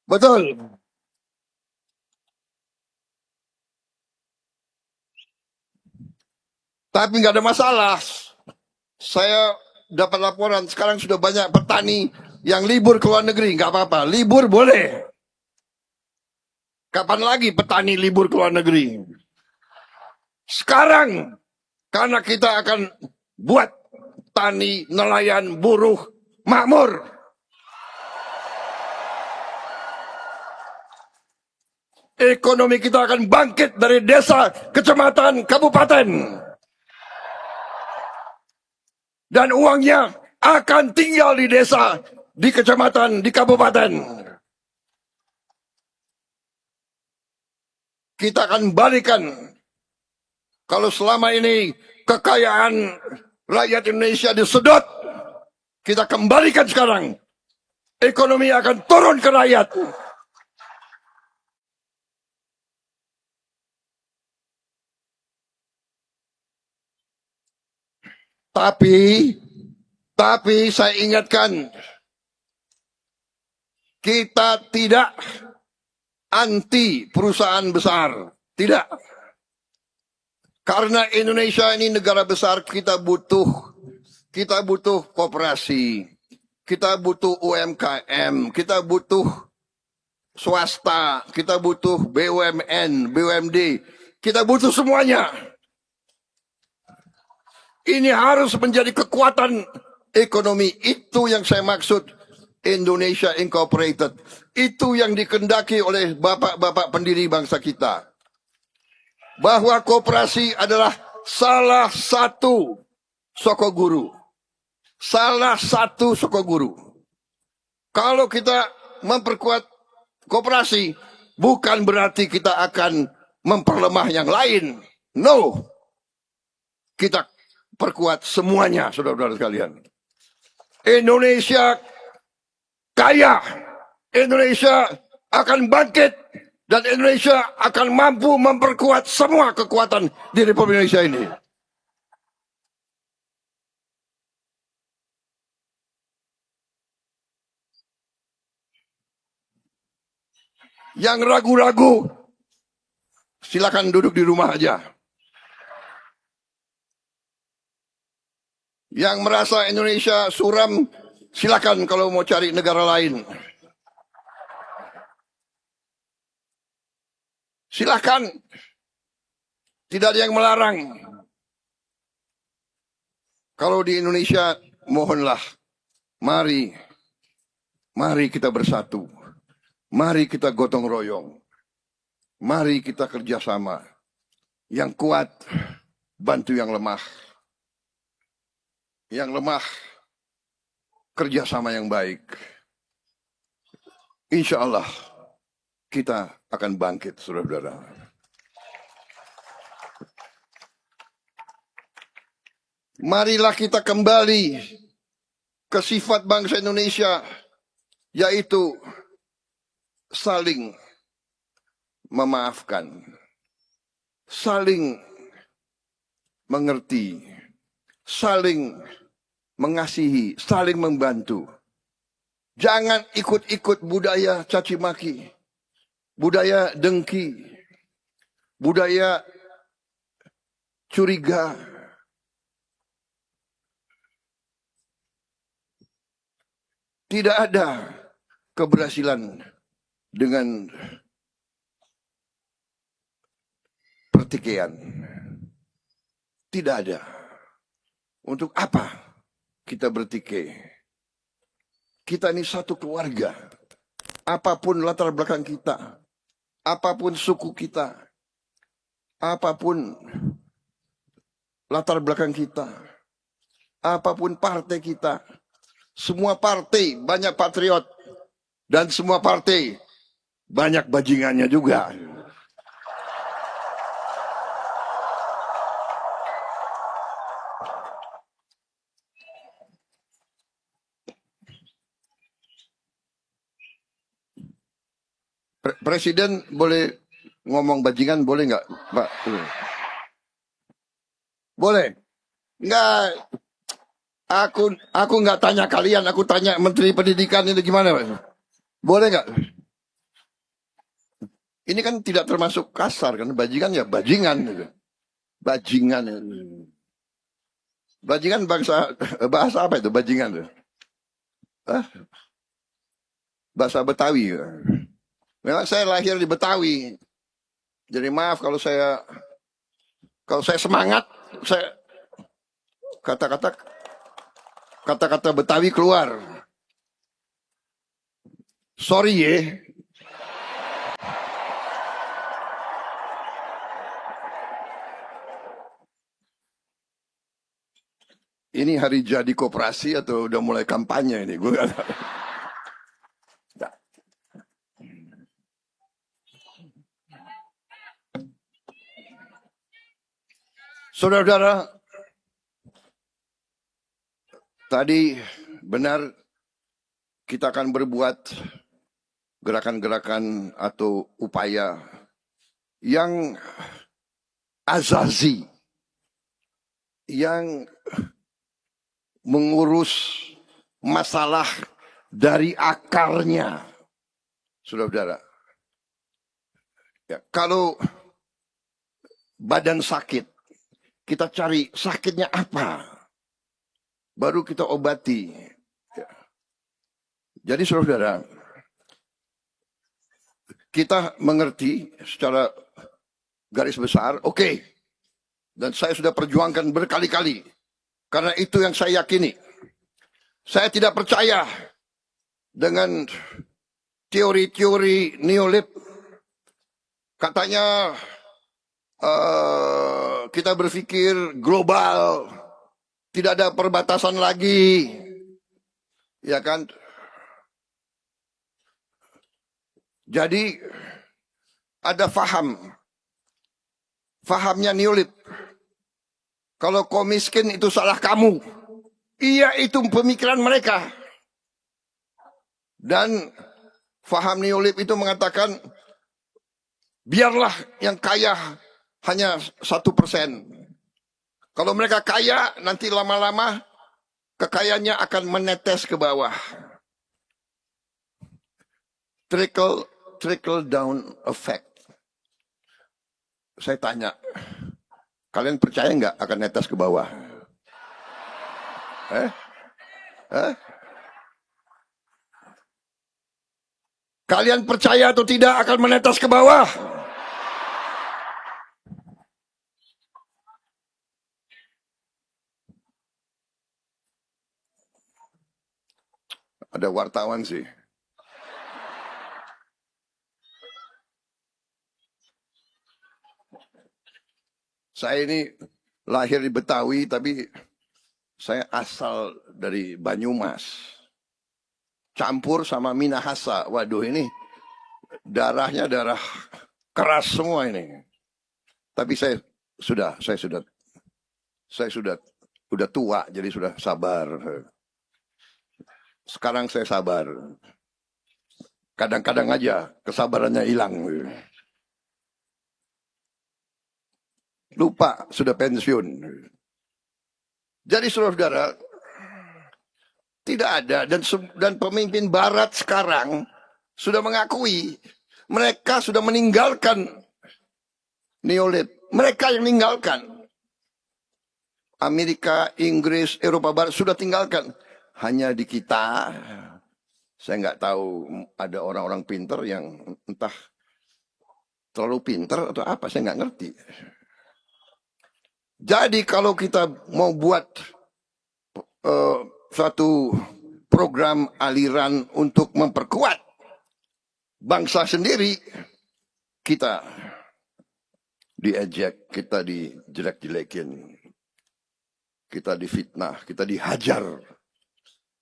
Betul. Tapi nggak ada masalah. Saya dapat laporan sekarang sudah banyak petani yang libur ke luar negeri. Nggak apa-apa, libur boleh. Kapan lagi petani libur ke luar negeri? Sekarang, karena kita akan buat tani, nelayan, buruh makmur. Ekonomi kita akan bangkit dari desa, kecamatan, kabupaten. Dan uangnya akan tinggal di desa, di kecamatan, di kabupaten. Kita akan balikan. Kalau selama ini kekayaan rakyat Indonesia disedot, kita kembalikan sekarang. Ekonomi akan turun ke rakyat. Tapi saya ingatkan, kita tidak anti perusahaan besar. Tidak. Karena Indonesia ini negara besar, kita butuh koperasi, kita butuh UMKM, kita butuh swasta, kita butuh BUMN, BUMD, kita butuh semuanya. Ini harus menjadi kekuatan ekonomi. Itu yang saya maksud Indonesia Incorporated. Itu yang dikendaki oleh bapak-bapak pendiri bangsa kita. Bahwa koperasi adalah salah satu sokoguru. Salah satu sokoguru. Kalau kita memperkuat koperasi, bukan berarti kita akan memperlemah yang lain. No. Kita perkuat semuanya, saudara-saudara sekalian. Indonesia kaya. Indonesia akan bangkit. Dan Indonesia akan mampu memperkuat semua kekuatan di Republik Indonesia ini. Yang ragu-ragu, silakan duduk di rumah aja. Yang merasa Indonesia suram, silakan kalau mau cari negara lain. Silakan. Tidak ada yang melarang. Kalau di Indonesia, mohonlah. Mari kita bersatu. Mari kita gotong royong. Mari kita kerjasama. Yang kuat, bantu yang lemah. Yang lemah, kerjasama yang baik. Insya Allah, kita akan bangkit, saudara-saudara. Marilah kita kembali ke sifat bangsa Indonesia, yaitu saling memaafkan, saling mengerti, saling mengasihi, saling membantu. Jangan ikut-ikut budaya caci maki, budaya dengki, budaya curiga. Tidak ada keberhasilan dengan pertikaian. Tidak ada. Untuk apa kita bertikai? Kita ini satu keluarga. Apapun latar belakang kita, apapun suku kita, apapun latar belakang kita, apapun partai kita, semua partai banyak patriot dan semua partai banyak bajingannya juga. Presiden boleh ngomong bajingan, boleh nggak, Pak? Boleh? Nggak. Aku nggak tanya kalian, aku tanya Menteri Pendidikan ini gimana, Pak? Boleh nggak? Ini kan tidak termasuk kasar kan, bajingan ya bajingan, gitu. Bajingan, bajingan bahasa apa itu bajingan? Hah? Bahasa Betawi. Memang saya lahir di Betawi, jadi maaf kalau saya semangat, saya kata-kata Betawi keluar. Sorry ya. Ini hari jadi koperasi atau udah mulai kampanye ini? Gue gak tahu. Saudara-saudara, tadi benar kita akan berbuat gerakan-gerakan atau upaya yang azazi, yang mengurus masalah dari akarnya. Saudara-saudara, ya, kalau badan sakit, kita cari sakitnya apa, baru kita obati. Ya. Jadi saudara, kita mengerti secara garis besar, oke. Dan saya sudah perjuangkan berkali-kali. Karena itu yang saya yakini. Saya tidak percaya dengan teori-teori neolib. Katanya kita berpikir global, tidak ada perbatasan lagi, ya kan? Jadi ada fahamnya neolib. Kalau kau miskin itu salah kamu, iya itu pemikiran mereka. Dan faham neolib itu mengatakan biarlah yang kaya hanya 1%. Kalau mereka kaya, nanti lama-lama kekayaannya akan menetes ke bawah. Trickle down effect. Saya tanya, kalian percaya nggak akan netes ke bawah? Kalian percaya atau tidak akan menetes ke bawah? Ada wartawan sih. Saya ini lahir di Betawi, tapi saya asal dari Banyumas. Campur sama Minahasa. Waduh, ini darahnya darah keras semua ini. Tapi saya sudah tua, jadi sudah sabar. Sekarang saya sabar. Kadang-kadang aja kesabarannya hilang. Lupa sudah pensiun. Jadi saudara-saudara, tidak ada dan pemimpin Barat sekarang sudah mengakui mereka sudah meninggalkan neolit. Mereka yang meninggalkan. Amerika, Inggris, Eropa Barat sudah tinggalkan. Hanya di kita, saya nggak tahu ada orang-orang pinter yang entah terlalu pinter atau apa, saya nggak ngerti. Jadi kalau kita mau buat suatu program aliran untuk memperkuat bangsa sendiri, kita diejek, kita dijelek-jelekin, kita difitnah, kita dihajar.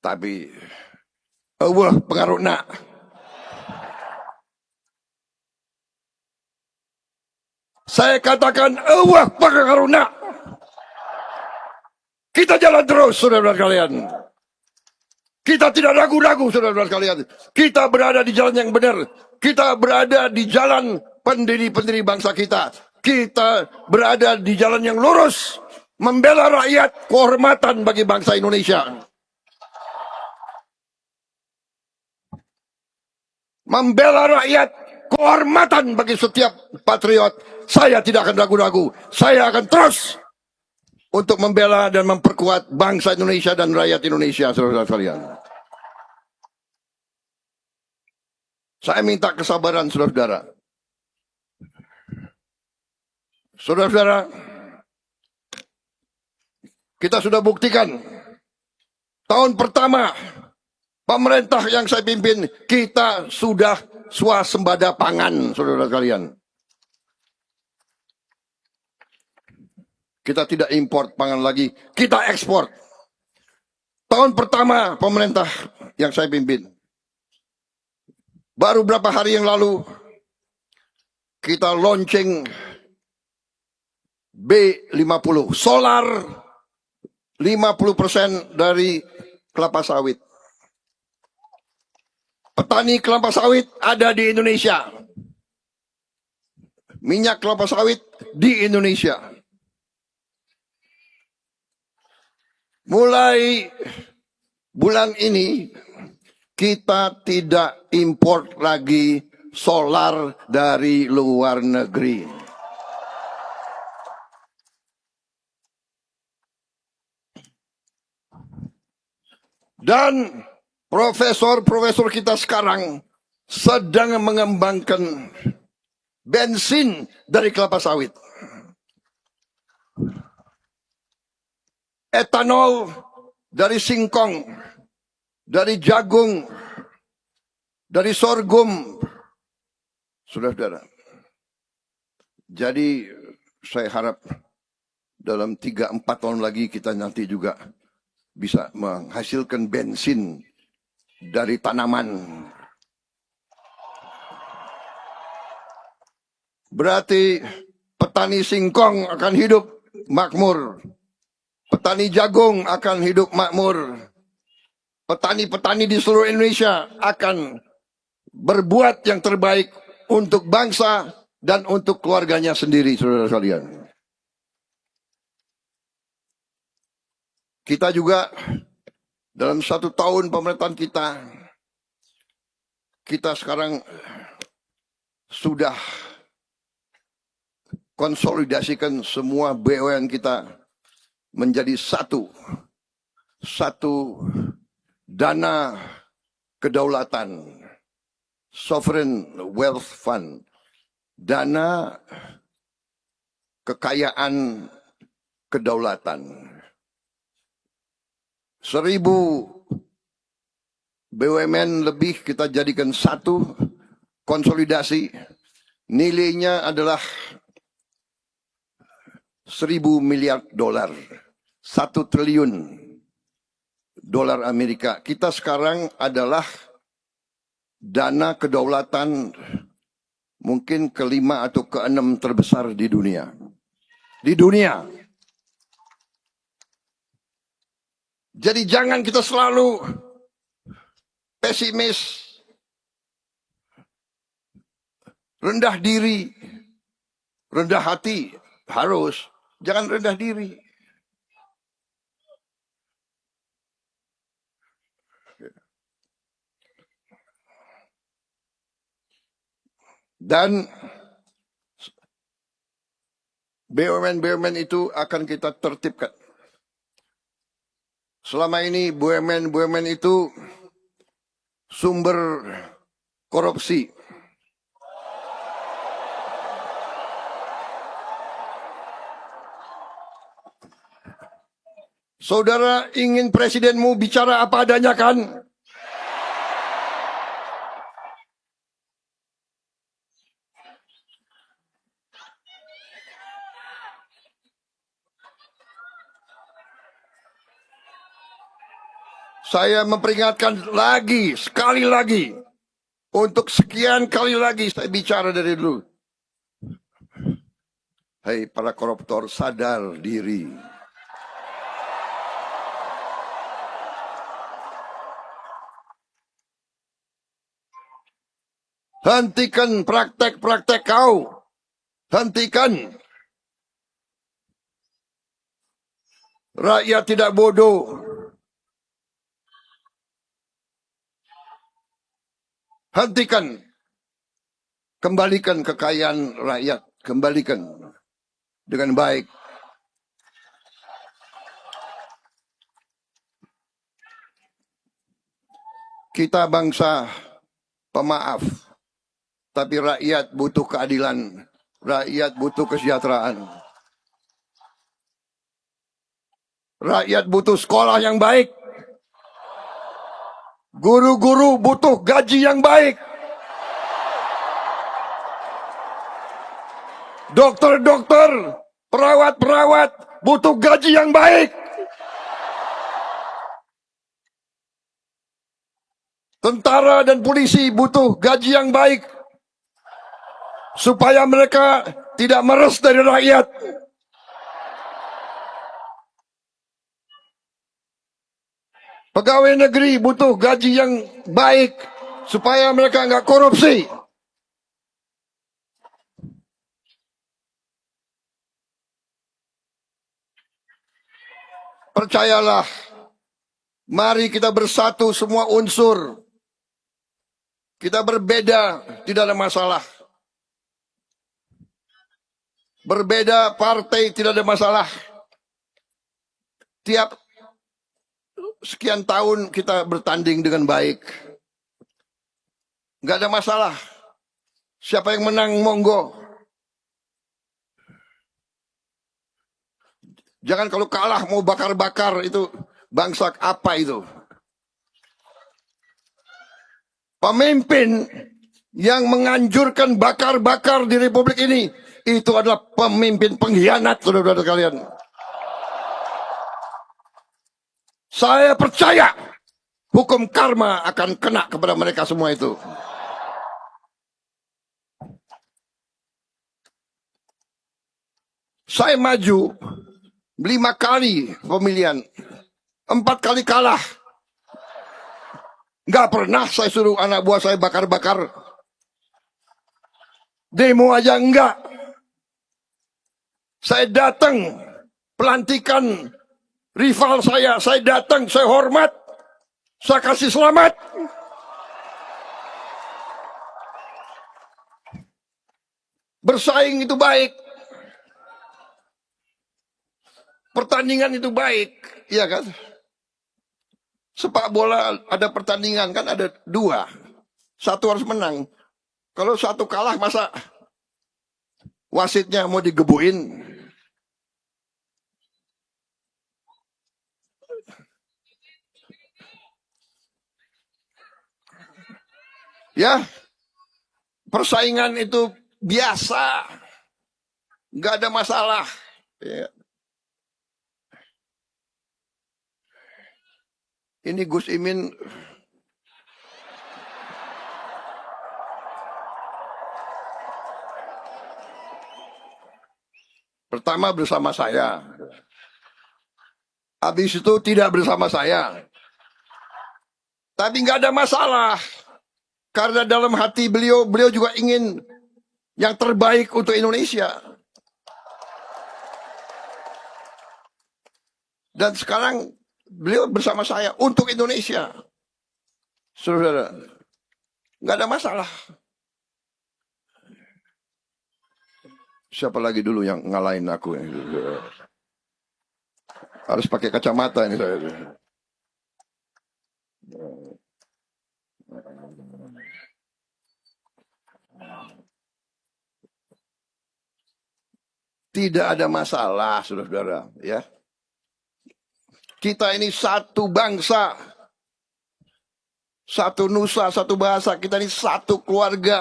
Tapi Allah pengaruhna. Saya katakan Allah pengaruhna. Kita jalan terus, saudara-saudara kalian. Kita tidak ragu-ragu, saudara-saudara kalian. Kita berada di jalan yang benar. Kita berada di jalan pendiri-pendiri bangsa kita. Kita berada di jalan yang lurus. Membela rakyat, kehormatan bagi bangsa Indonesia. Membela rakyat, kehormatan bagi setiap patriot. Saya tidak akan ragu-ragu. Saya akan terus untuk membela dan memperkuat bangsa Indonesia dan rakyat Indonesia, saudara-saudara sekalian. Saya minta kesabaran, saudara-saudara. Saudara-saudara, kita sudah buktikan tahun pertama pemerintah yang saya pimpin, kita sudah swasembada pangan, saudara sekalian. Kita tidak import pangan lagi, kita ekspor. Tahun pertama pemerintah yang saya pimpin. Baru berapa hari yang lalu, kita launching B50, solar 50% dari kelapa sawit. Petani kelapa sawit ada di Indonesia. Minyak kelapa sawit di Indonesia. Mulai bulan ini kita tidak import lagi solar dari luar negeri. Dan profesor-profesor kita sekarang sedang mengembangkan bensin dari kelapa sawit. Etanol dari singkong, dari jagung, dari sorghum. Saudara-saudara. Jadi saya harap dalam 3-4 tahun lagi kita nanti juga bisa menghasilkan bensin dari tanaman. Berarti petani singkong akan hidup makmur. Petani jagung akan hidup makmur. Petani-petani di seluruh Indonesia akan berbuat yang terbaik untuk bangsa dan untuk keluarganya sendiri, saudara sekalian. Kita juga dalam 1 tahun pemerintahan kita sekarang sudah konsolidasikan semua BUMN kita menjadi satu dana kedaulatan, sovereign wealth fund, dana kekayaan kedaulatan. 1000 BUMN lebih kita jadikan satu, konsolidasi. Nilainya adalah 1.000 miliar dolar, 1 triliun dolar Amerika. Kita sekarang adalah dana kedaulatan mungkin kelima atau keenam terbesar di dunia. Di dunia. Jadi jangan kita selalu pesimis, rendah diri, rendah hati. Harus, jangan rendah diri. Dan BUMN itu akan kita tertibkan. Selama ini BUMN itu sumber korupsi. Saudara ingin presidenmu bicara apa adanya kan? Saya memperingatkan lagi, sekali lagi. Untuk sekian kali lagi saya bicara dari dulu. Hei para koruptor, sadar diri. Hentikan praktek-praktek kau. Hentikan. Rakyat tidak bodoh. Hentikan. Kembalikan kekayaan rakyat. Kembalikan dengan baik. Kita bangsa pemaaf. Tapi rakyat butuh keadilan. Rakyat butuh kesejahteraan. Rakyat butuh sekolah yang baik. Guru-guru butuh gaji yang baik. Dokter-dokter, perawat-perawat butuh gaji yang baik. Tentara dan polisi butuh gaji yang baik. Supaya mereka tidak meres dari rakyat. Pegawai negeri butuh gaji yang baik supaya mereka nggak korupsi. Percayalah, mari kita bersatu semua unsur. Kita berbeda, tidak ada masalah. Berbeda partai tidak ada masalah. Tiap sekian tahun kita bertanding dengan baik. Nggak ada masalah. Siapa yang menang, monggo. Jangan kalau kalah mau bakar-bakar, itu bangsa apa itu? Pemimpin yang menganjurkan bakar-bakar di Republik ini, itu adalah pemimpin pengkhianat, saudara-saudara kalian. Saya percaya hukum karma akan kena kepada mereka semua itu. Saya maju 5 kali pemilihan, 4 kali kalah. Nggak pernah saya suruh anak buah saya bakar-bakar. Demo aja enggak. Saya datang pelantikan rival saya datang, saya hormat, saya kasih selamat. Bersaing itu baik. Pertandingan itu baik, iya kan? Sepak bola ada pertandingan kan ada 2. Satu harus menang. Kalau satu kalah masa wasitnya mau digebuin? Ya, persaingan itu biasa, nggak ada masalah. Ya. Ini Gus Imin pertama bersama saya. Habis itu tidak bersama saya. Tapi nggak ada masalah. Karena dalam hati beliau juga ingin yang terbaik untuk Indonesia. Dan sekarang beliau bersama saya untuk Indonesia. Saudara, nggak ada masalah. Siapa lagi dulu yang ngalahin aku? Harus pakai kacamata ini saya. Tidak ada masalah, saudara-saudara, ya. Kita ini satu bangsa, satu nusa, satu bahasa. Kita ini satu keluarga.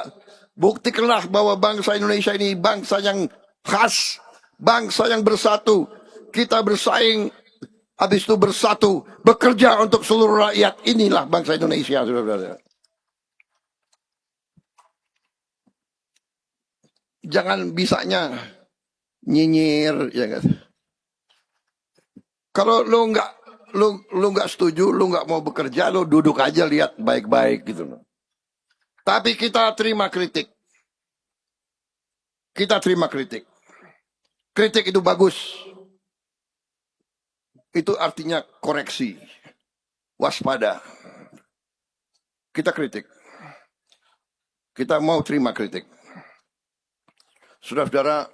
Buktikanlah bahwa bangsa Indonesia ini bangsa yang khas, bangsa yang bersatu. Kita bersaing, habis itu bersatu, bekerja untuk seluruh rakyat. Inilah bangsa Indonesia, saudara-saudara. Jangan bisanya nyinyir, ya kan? Kalau lu nggak setuju, lu nggak mau bekerja, lu duduk aja lihat baik-baik gitu loh. Tapi kita terima kritik. Kita terima kritik. Kritik itu bagus. Itu artinya koreksi. Waspada. Kita kritik. Kita mau terima kritik. Saudara-saudara,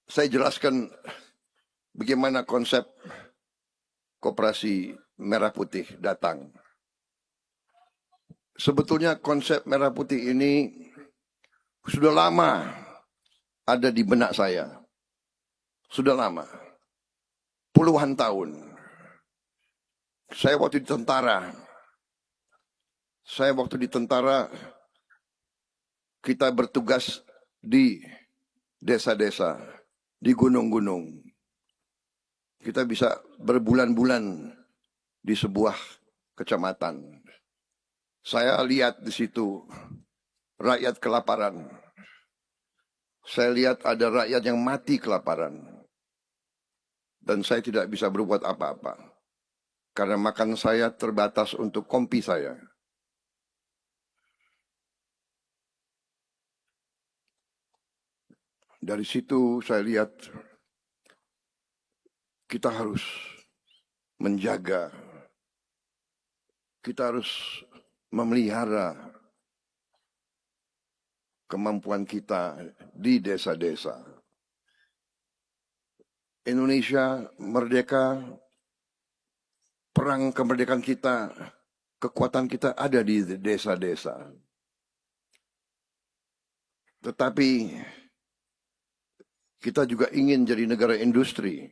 saya jelaskan bagaimana konsep Koperasi Merah Putih datang. Sebetulnya konsep Merah Putih ini sudah lama ada di benak saya. Sudah lama. Puluhan tahun. Saya waktu di tentara, kita bertugas di desa-desa, di gunung-gunung. Kita bisa berbulan-bulan di sebuah kecamatan. Saya lihat di situ rakyat kelaparan. Saya lihat ada rakyat yang mati kelaparan. Dan saya tidak bisa berbuat apa-apa. Karena makan saya terbatas untuk kompi saya. Dari situ saya lihat kita harus menjaga, kita harus memelihara kemampuan kita di desa-desa. Indonesia merdeka, perang kemerdekaan kita, kekuatan kita ada di desa-desa. Tetapi kita juga ingin jadi negara industri.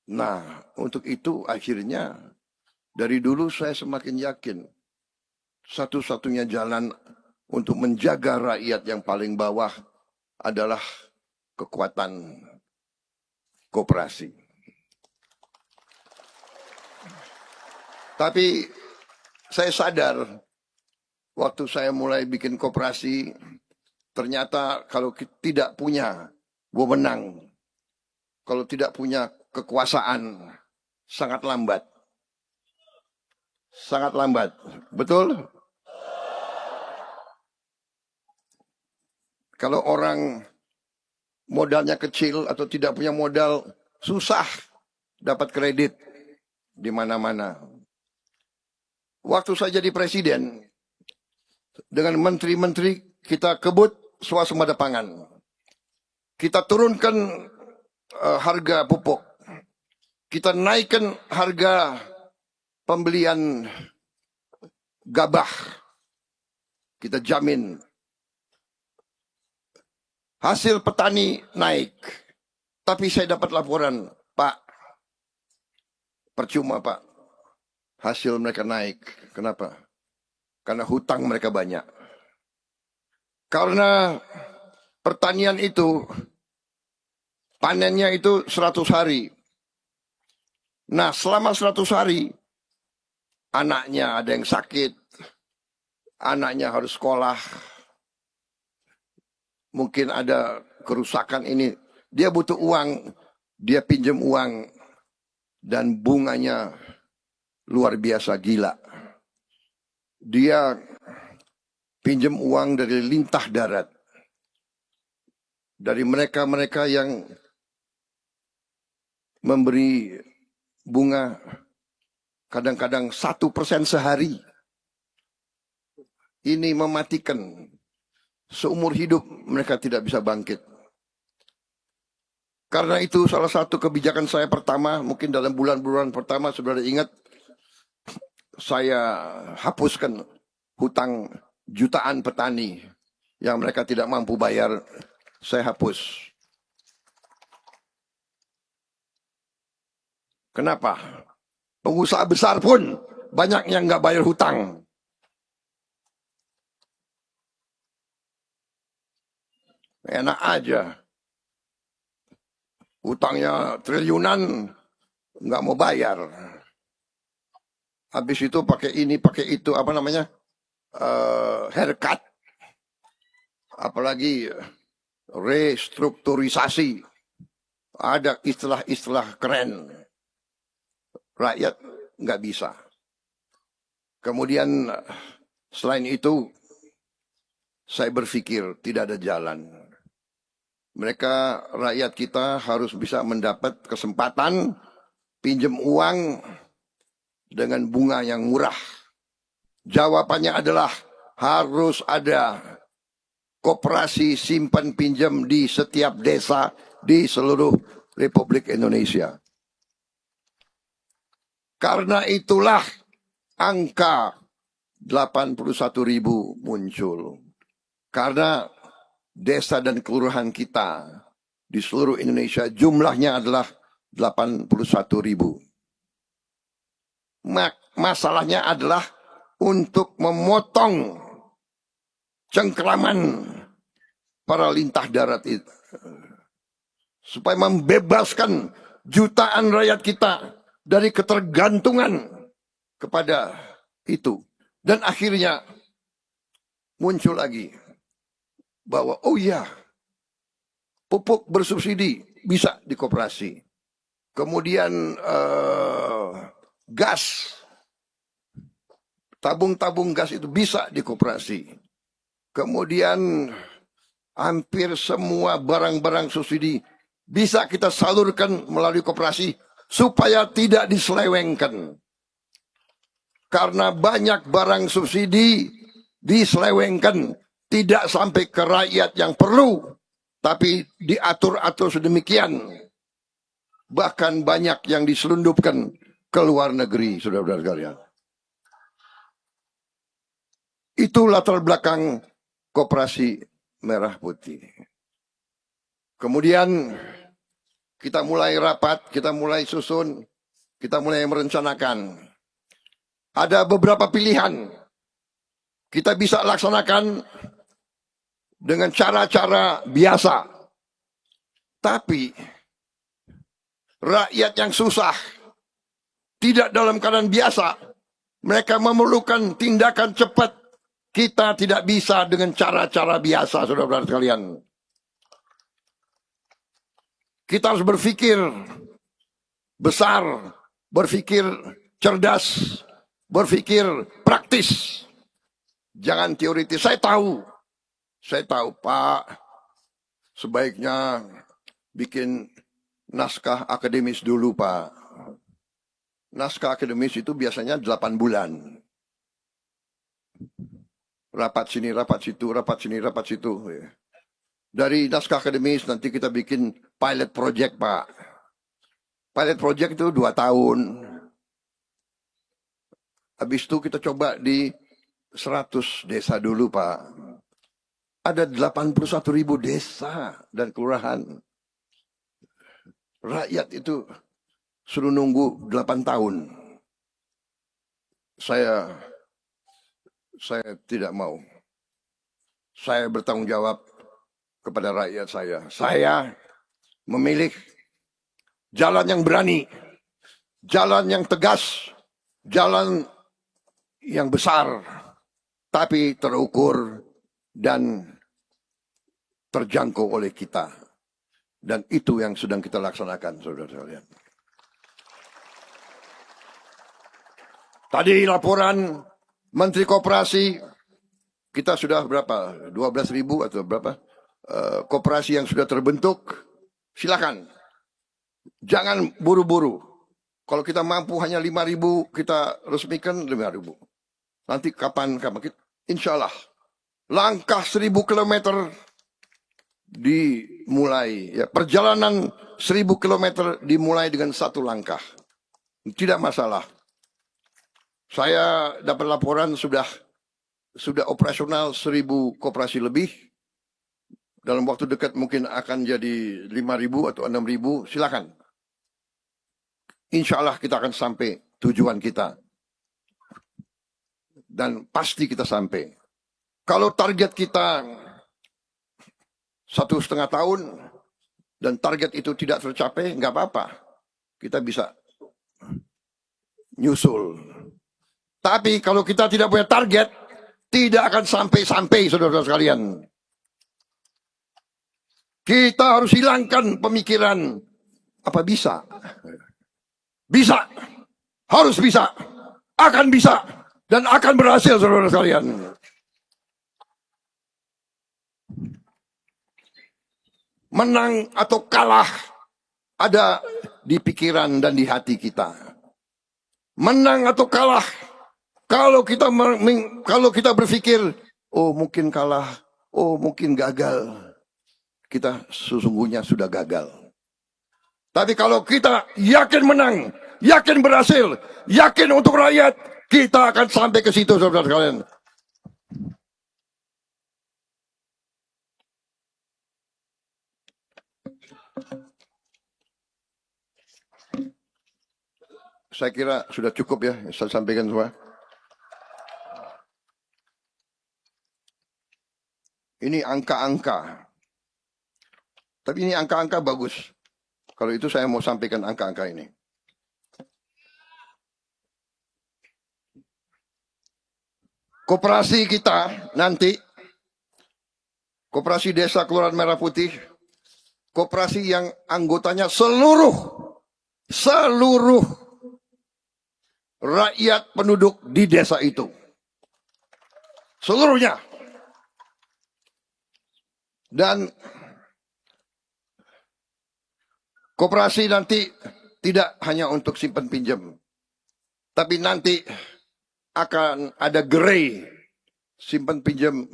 Nah, untuk itu akhirnya dari dulu saya semakin yakin satu-satunya jalan untuk menjaga rakyat yang paling bawah adalah kekuatan koperasi. Tapi saya sadar waktu saya mulai bikin koperasi, ternyata kalau tidak punya wewenang, kalau tidak punya kekuasaan, sangat lambat. Sangat lambat. Betul? Kalau orang modalnya kecil atau tidak punya modal, susah dapat kredit di mana-mana. Waktu saya jadi presiden, dengan menteri-menteri kita kebut swasembada pangan. Kita turunkan harga pupuk. Kita naikkan harga pembelian gabah. Kita jamin hasil petani naik. Tapi saya dapat laporan, Pak, percuma Pak, hasil mereka naik. Kenapa? Karena hutang mereka banyak. Karena pertanian itu, panennya itu 100 hari. Nah, selama 100 hari, anaknya ada yang sakit, anaknya harus sekolah, mungkin ada kerusakan ini. Dia butuh uang, dia pinjam uang, dan bunganya luar biasa gila. Dia pinjam uang dari lintah darat. Dari mereka-mereka yang memberi bunga kadang-kadang 1% sehari. Ini mematikan. Seumur hidup mereka tidak bisa bangkit. Karena itu salah satu kebijakan saya pertama, mungkin dalam bulan-bulan pertama, saudara ingat, saya hapuskan hutang jutaan petani yang mereka tidak mampu bayar, saya hapus. Kenapa? Pengusaha besar pun banyak yang nggak bayar hutang. Enak aja. Hutangnya triliunan, nggak mau bayar. Habis itu pakai ini, pakai itu, apa namanya? Haircut. Apalagi restrukturisasi. Ada istilah-istilah keren. Rakyat nggak bisa. Kemudian selain itu, saya berpikir tidak ada jalan. Mereka, rakyat kita harus bisa mendapat kesempatan pinjam uang dengan bunga yang murah. Jawabannya adalah harus ada koperasi simpan pinjam di setiap desa di seluruh Republik Indonesia. Karena itulah angka 81.000 muncul. Karena desa dan kelurahan kita di seluruh Indonesia jumlahnya adalah 81.000. Masalahnya adalah untuk memotong cengkraman para lintah darat itu. Supaya membebaskan jutaan rakyat kita dari ketergantungan kepada itu. Dan akhirnya muncul lagi bahwa oh iya, pupuk bersubsidi bisa di koperasi. Kemudian gas, tabung-tabung gas itu bisa di koperasi. Kemudian hampir semua barang-barang subsidi bisa kita salurkan melalui koperasi supaya tidak diselewengkan. Karena banyak barang subsidi diselewengkan, tidak sampai ke rakyat yang perlu, tapi diatur-atur sedemikian. Bahkan banyak yang diselundupkan ke luar negeri, saudara-saudara sekalian. Itu latar belakang Koperasi Merah Putih. Kemudian kita mulai rapat, kita mulai susun, kita mulai merencanakan. Ada beberapa pilihan. Kita bisa laksanakan dengan cara-cara biasa. Tapi rakyat yang susah, tidak dalam keadaan biasa, mereka memerlukan tindakan cepat. Kita tidak bisa dengan cara-cara biasa, saudara-saudara sekalian. Kita harus berpikir besar, berpikir cerdas, berpikir praktis. Jangan teoritis. Saya tahu Pak, sebaiknya bikin naskah akademis dulu Pak. Naskah akademis itu biasanya 8 bulan. Rapat sini, rapat situ, rapat sini, rapat situ. Dari naskah akademis nanti kita bikin pilot project Pak. Pilot project itu 2 tahun. Habis itu kita coba di 100 desa dulu Pak. Ada 81.000 desa dan kelurahan. Rakyat itu suruh nunggu 8 tahun. Saya tidak mau. Saya bertanggung jawab kepada rakyat saya. Saya memilih jalan yang berani, jalan yang tegas, jalan yang besar, tapi terukur dan terjangkau oleh kita. Dan itu yang sedang kita laksanakan, saudara sekalian. Tadi laporan Menteri Koperasi, kita sudah berapa? 12.000 atau berapa? Koperasi yang sudah terbentuk. Silakan. Jangan buru-buru. Kalau kita mampu hanya 5.000, kita resmikan 5.000. Nanti kapan insya Allah. Langkah 1.000 kilometer dimulai. Ya, perjalanan 1.000 kilometer dimulai dengan satu langkah. Tidak masalah. Saya dapat laporan sudah operasional 1.000 koperasi lebih. Dalam waktu dekat mungkin akan jadi 5.000 atau 6.000. Silakan. Insya Allah kita akan sampai tujuan kita. Dan pasti kita sampai. Kalau target kita 1,5 tahun dan target itu tidak tercapai, nggak apa-apa. Kita bisa nyusul. Tapi kalau kita tidak punya target, tidak akan sampai-sampai, saudara-saudara sekalian. Kita harus hilangkan pemikiran, apa bisa? Bisa. Harus bisa. Akan bisa. Dan akan berhasil, saudara-saudara sekalian. Menang atau kalah ada di pikiran dan di hati kita. Menang atau kalah, kalau kita berpikir, oh mungkin kalah, oh mungkin gagal, kita sesungguhnya sudah gagal. Tapi kalau kita yakin menang, yakin berhasil, yakin untuk rakyat, kita akan sampai ke situ, saudara sekalian. Saya kira sudah cukup ya, saya sampaikan semua. Ini angka-angka. Tapi ini angka-angka bagus. Kalau itu saya mau sampaikan angka-angka ini. Koperasi kita nanti, koperasi desa Kelurahan Merah Putih, koperasi yang anggotanya seluruh rakyat penduduk di desa itu. Seluruhnya. Dan koperasi nanti tidak hanya untuk simpan pinjam. Tapi nanti akan ada gerai simpan pinjam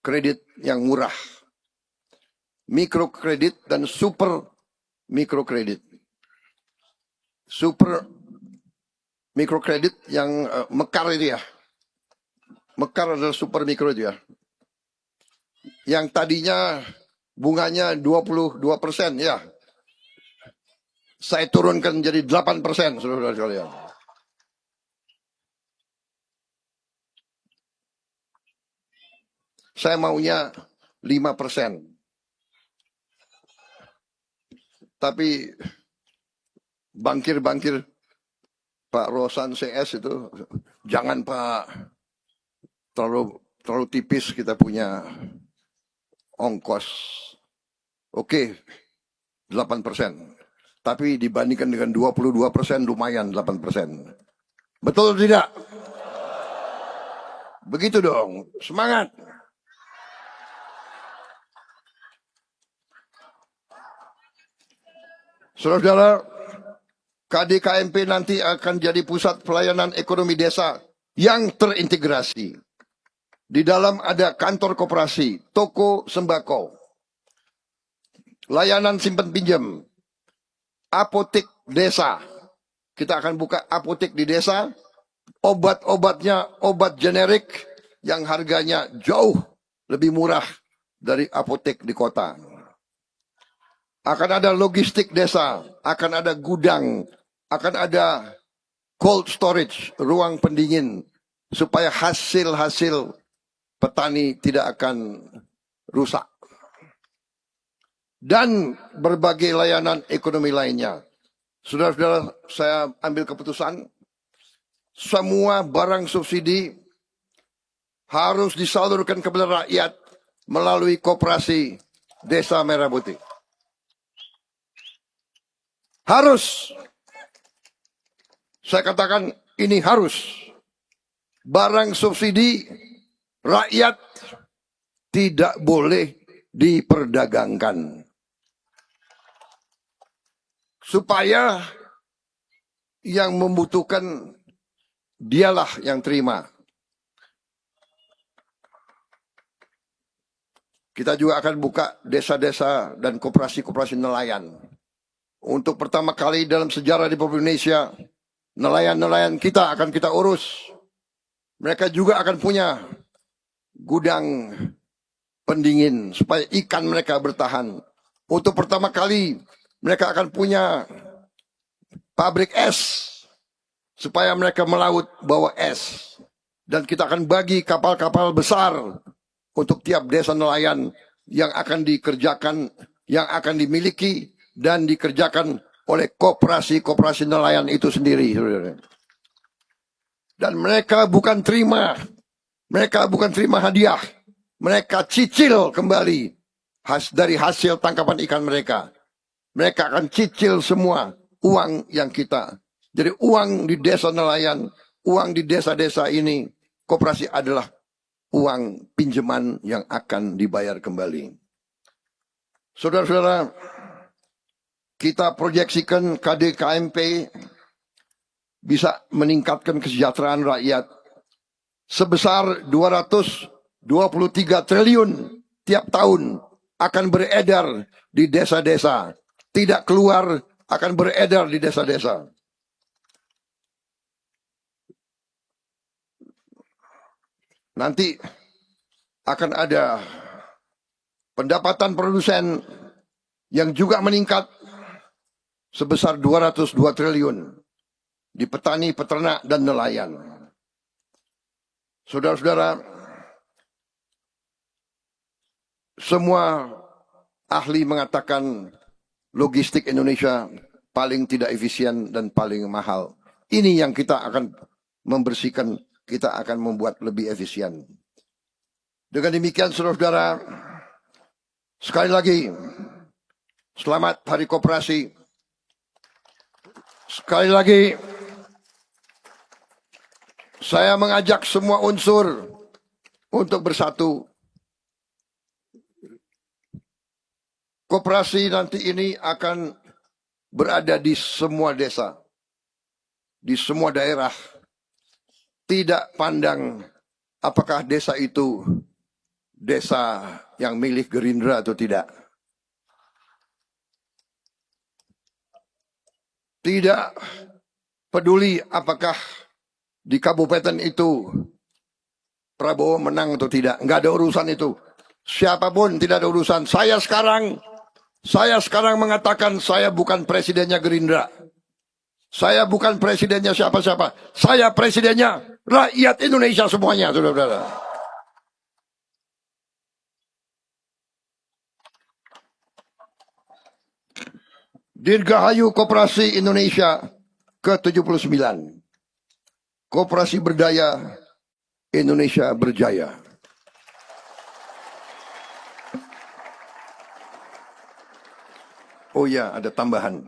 kredit yang murah. Mikrokredit dan super mikrokredit. Super mikrokredit yang mekar itu ya. Mekar adalah super mikro itu ya. Yang tadinya bunganya 22% ya. Saya turunkan jadi 8%, saudara sekalian. Saya maunya 5%. Tapi bankir-bankir Pak Rosan CS itu, jangan Pak, terlalu tipis kita punya ongkos. Oke, 8%. Tapi dibandingkan dengan 22% lumayan 8%. Betul atau tidak? Begitu dong, semangat. Saudara-saudara, KDKMP nanti akan jadi pusat pelayanan ekonomi desa yang terintegrasi. Di dalam ada kantor koperasi, toko sembako, layanan simpan pinjam, apotek desa. Kita akan buka apotek di desa, obat-obatnya obat generik yang harganya jauh lebih murah dari apotek di kota. Akan ada logistik desa, akan ada gudang, akan ada cold storage, ruang pendingin, supaya hasil-hasil petani tidak akan rusak. dan berbagai layanan ekonomi lainnya. Saudara-saudara, saya ambil keputusan, semua barang subsidi harus disalurkan kepada rakyat melalui Koperasi Desa Merah Putih. Harus. Saya katakan ini harus. Barang subsidi rakyat tidak boleh diperdagangkan. Supaya yang membutuhkan dialah yang terima. Kita juga akan buka desa-desa dan koperasi-koperasi nelayan. Untuk pertama kali dalam sejarah Republik Indonesia, nelayan-nelayan kita akan kita urus. Mereka juga akan punya gudang pendingin supaya ikan mereka bertahan. Untuk pertama kali mereka akan punya pabrik es supaya mereka melaut bawa es. Dan kita akan bagi kapal-kapal besar untuk tiap desa nelayan yang akan dikerjakan, yang akan dimiliki dan dikerjakan oleh koperasi-koperasi nelayan itu sendiri. Dan mereka bukan terima hadiah. Mereka cicil kembali dari hasil tangkapan ikan mereka. Mereka akan cicil semua uang yang kita. Jadi uang di desa nelayan, uang di desa-desa ini, koperasi adalah uang pinjaman yang akan dibayar kembali. Saudara-saudara, kita proyeksikan KDKMP bisa meningkatkan kesejahteraan rakyat sebesar 223 triliun tiap tahun akan beredar di desa-desa. Tidak keluar, akan beredar di desa-desa. Nanti akan ada pendapatan produsen yang juga meningkat sebesar 202 triliun di petani, peternak, dan nelayan. Saudara-saudara, semua ahli mengatakan logistik Indonesia paling tidak efisien dan paling mahal. Ini yang kita akan membersihkan, kita akan membuat lebih efisien. Dengan demikian, saudara-saudara, sekali lagi, selamat Hari Koperasi. Sekali lagi, saya mengajak semua unsur untuk bersatu. Koperasi nanti ini akan berada di semua desa, di semua daerah. Tidak pandang apakah desa itu desa yang milik Gerindra atau tidak. Tidak peduli apakah di kabupaten itu Prabowo menang atau tidak. Nggak ada urusan itu. Siapapun tidak ada urusan. Saya sekarang mengatakan saya bukan presidennya Gerindra. Saya bukan presidennya siapa-siapa. Saya presidennya rakyat Indonesia semuanya, saudara-saudara. Dirgahayu Koperasi Indonesia ke-79. Koperasi berdaya, Indonesia berjaya. Oh ya, ada tambahan.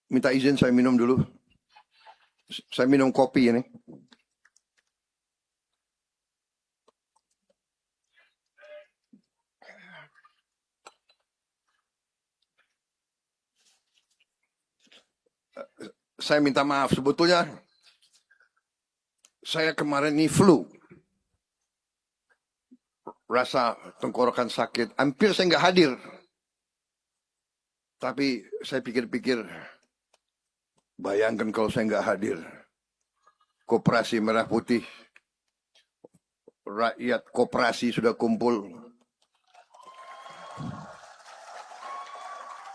Minta izin saya minum dulu. Saya minum kopi ini. Saya minta maaf, sebetulnya saya kemarin ini flu. Rasa tenggorokan sakit, hampir saya nggak hadir. Tapi saya pikir-pikir, bayangkan kalau saya nggak hadir. Koperasi Merah Putih, rakyat koperasi sudah kumpul.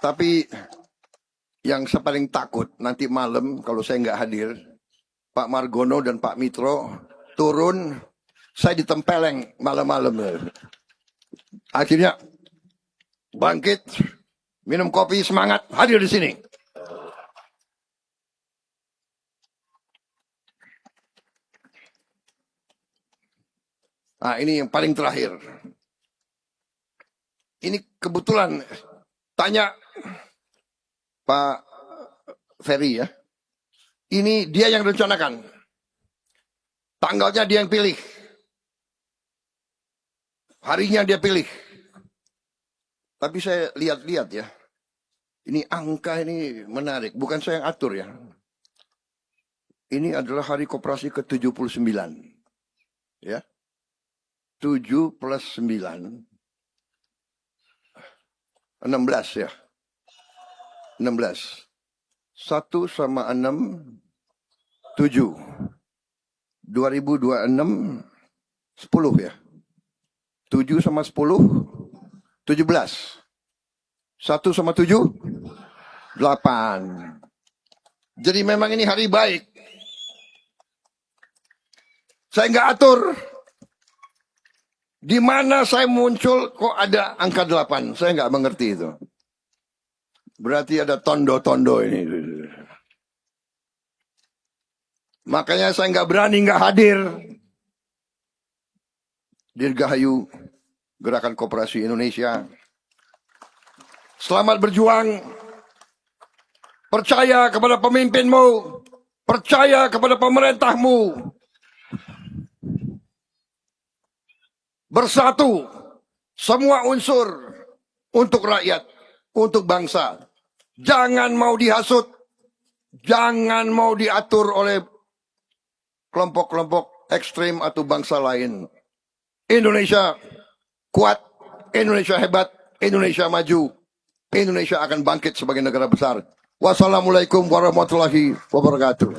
Tapi yang saya paling takut nanti malam kalau saya nggak hadir, Pak Margono dan Pak Mitro turun Saya ditempeleng malam-malam. Akhirnya bangkit, minum kopi, semangat, hadir di sini. Nah, ini yang paling terakhir. Ini kebetulan tanya Pak Ferry ya. Ini dia yang rencanakan. Tanggalnya dia yang pilih. Harinya dia pilih. Tapi saya lihat-lihat ya. Ini angka ini menarik. Bukan saya yang atur ya. Ini adalah hari koperasi ke-79. Ya. 7 plus 9. 16 ya. 16. 1 sama 6, 7. 2026, 10 ya. 7 sama 10, 17. 1 sama 7, 8. Jadi memang ini hari baik. Saya nggak atur. Di mana saya muncul kok ada angka 8. Saya nggak mengerti itu. Berarti ada tondo-tondo ini. Makanya saya nggak berani nggak hadir. Dirgahayu Gerakan Koperasi Indonesia. Selamat berjuang. Percaya kepada pemimpinmu. Percaya kepada pemerintahmu. Bersatu. Semua unsur untuk rakyat. Untuk bangsa. Jangan mau dihasut. Jangan mau diatur oleh kelompok-kelompok ekstrim atau bangsa lain. Indonesia kuat, Indonesia hebat, Indonesia maju, Indonesia akan bangkit sebagai negara besar. Wassalamualaikum warahmatullahi wabarakatuh.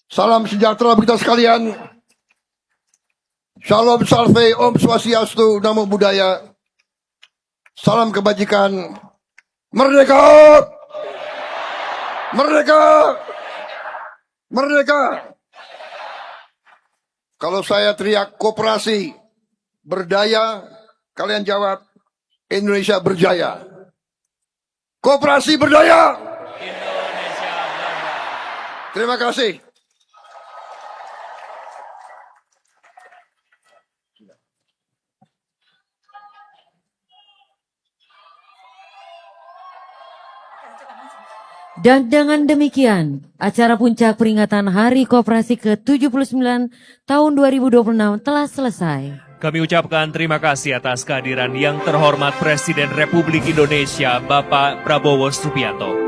Salam sejahtera kita sekalian. Shalom salve, Om Swastiastu, Namo Buddhaya. Salam kebajikan. Merdeka! Merdeka! Merdeka! Kalau saya teriak koperasi berdaya, kalian jawab Indonesia berjaya. Koperasi berdaya. Indonesia berdaya. Terima kasih. Dan dengan demikian, acara puncak peringatan Hari Koperasi ke-79 tahun 2026 telah selesai. Kami ucapkan terima kasih atas kehadiran yang terhormat Presiden Republik Indonesia Bapak Prabowo Subianto.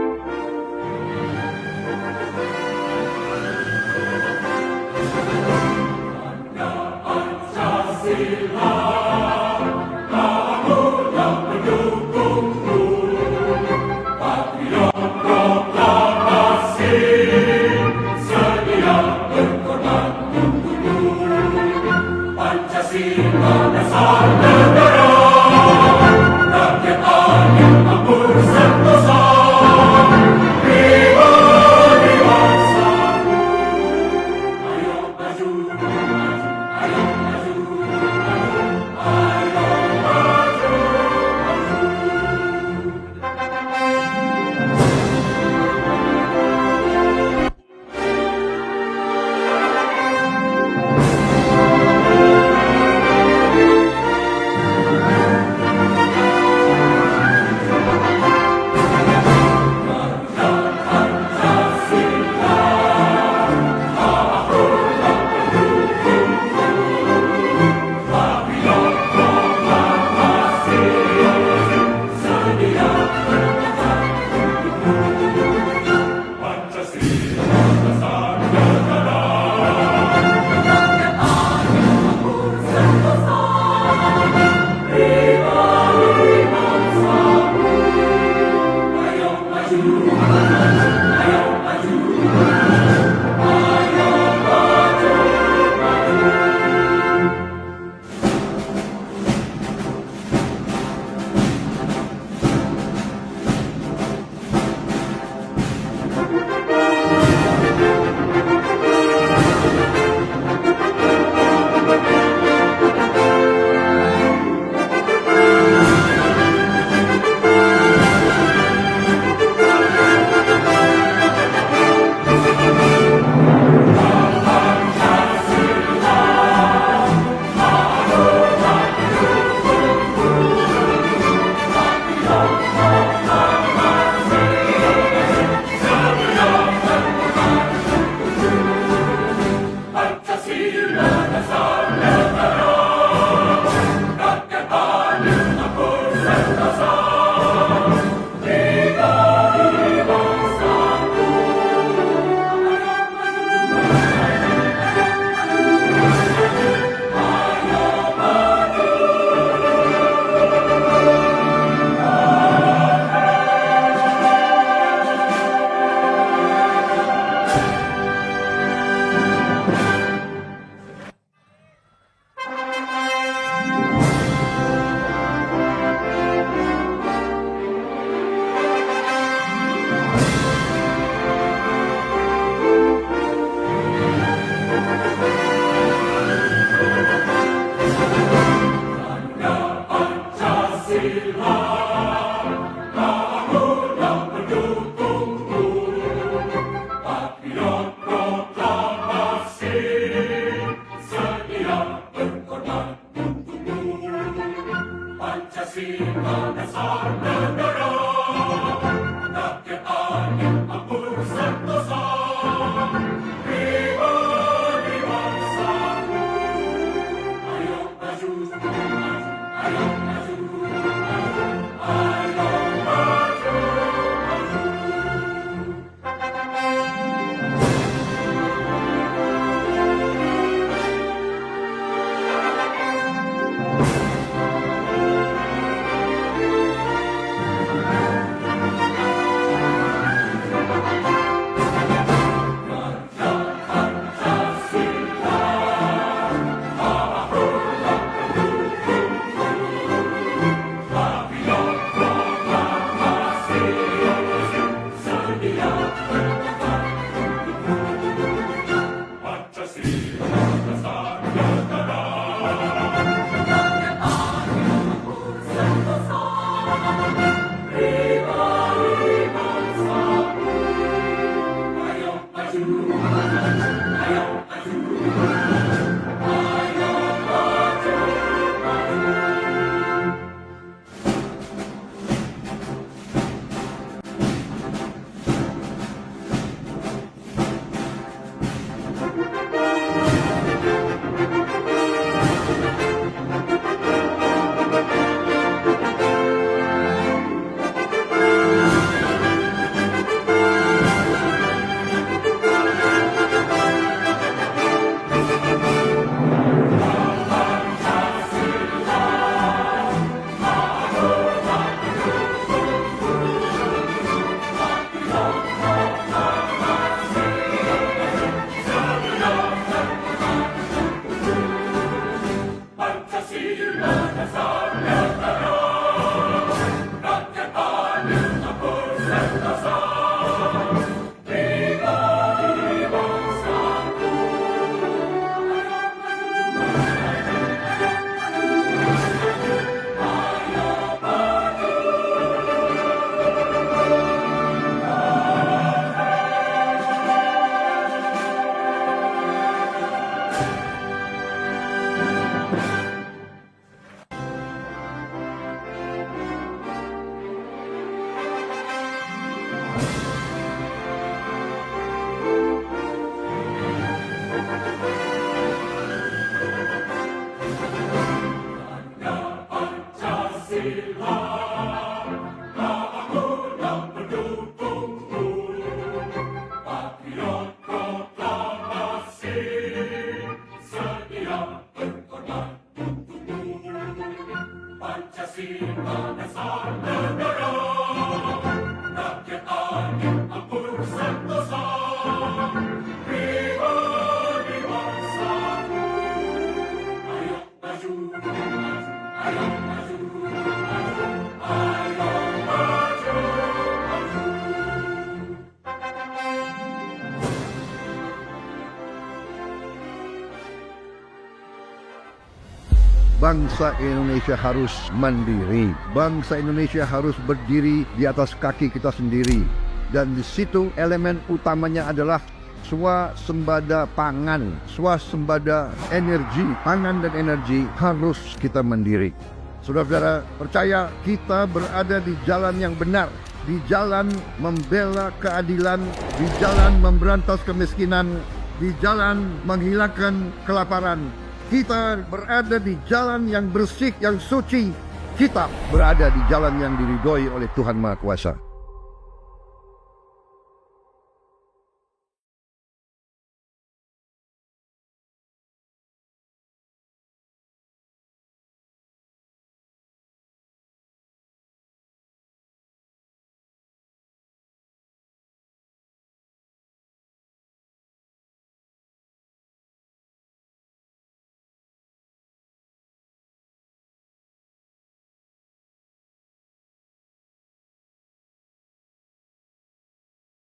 Bangsa Indonesia harus mandiri. Bangsa Indonesia harus berdiri di atas kaki kita sendiri. Dan di situ elemen utamanya adalah swasembada pangan, swasembada energi. Pangan dan energi harus kita mandiri. Saudara-saudara, percaya kita berada di jalan yang benar, di jalan membela keadilan, di jalan memberantas kemiskinan, di jalan menghilangkan kelaparan. Kita berada di jalan yang bersih, yang suci. Kita berada di jalan yang diridhoi oleh Tuhan Maha Kuasa.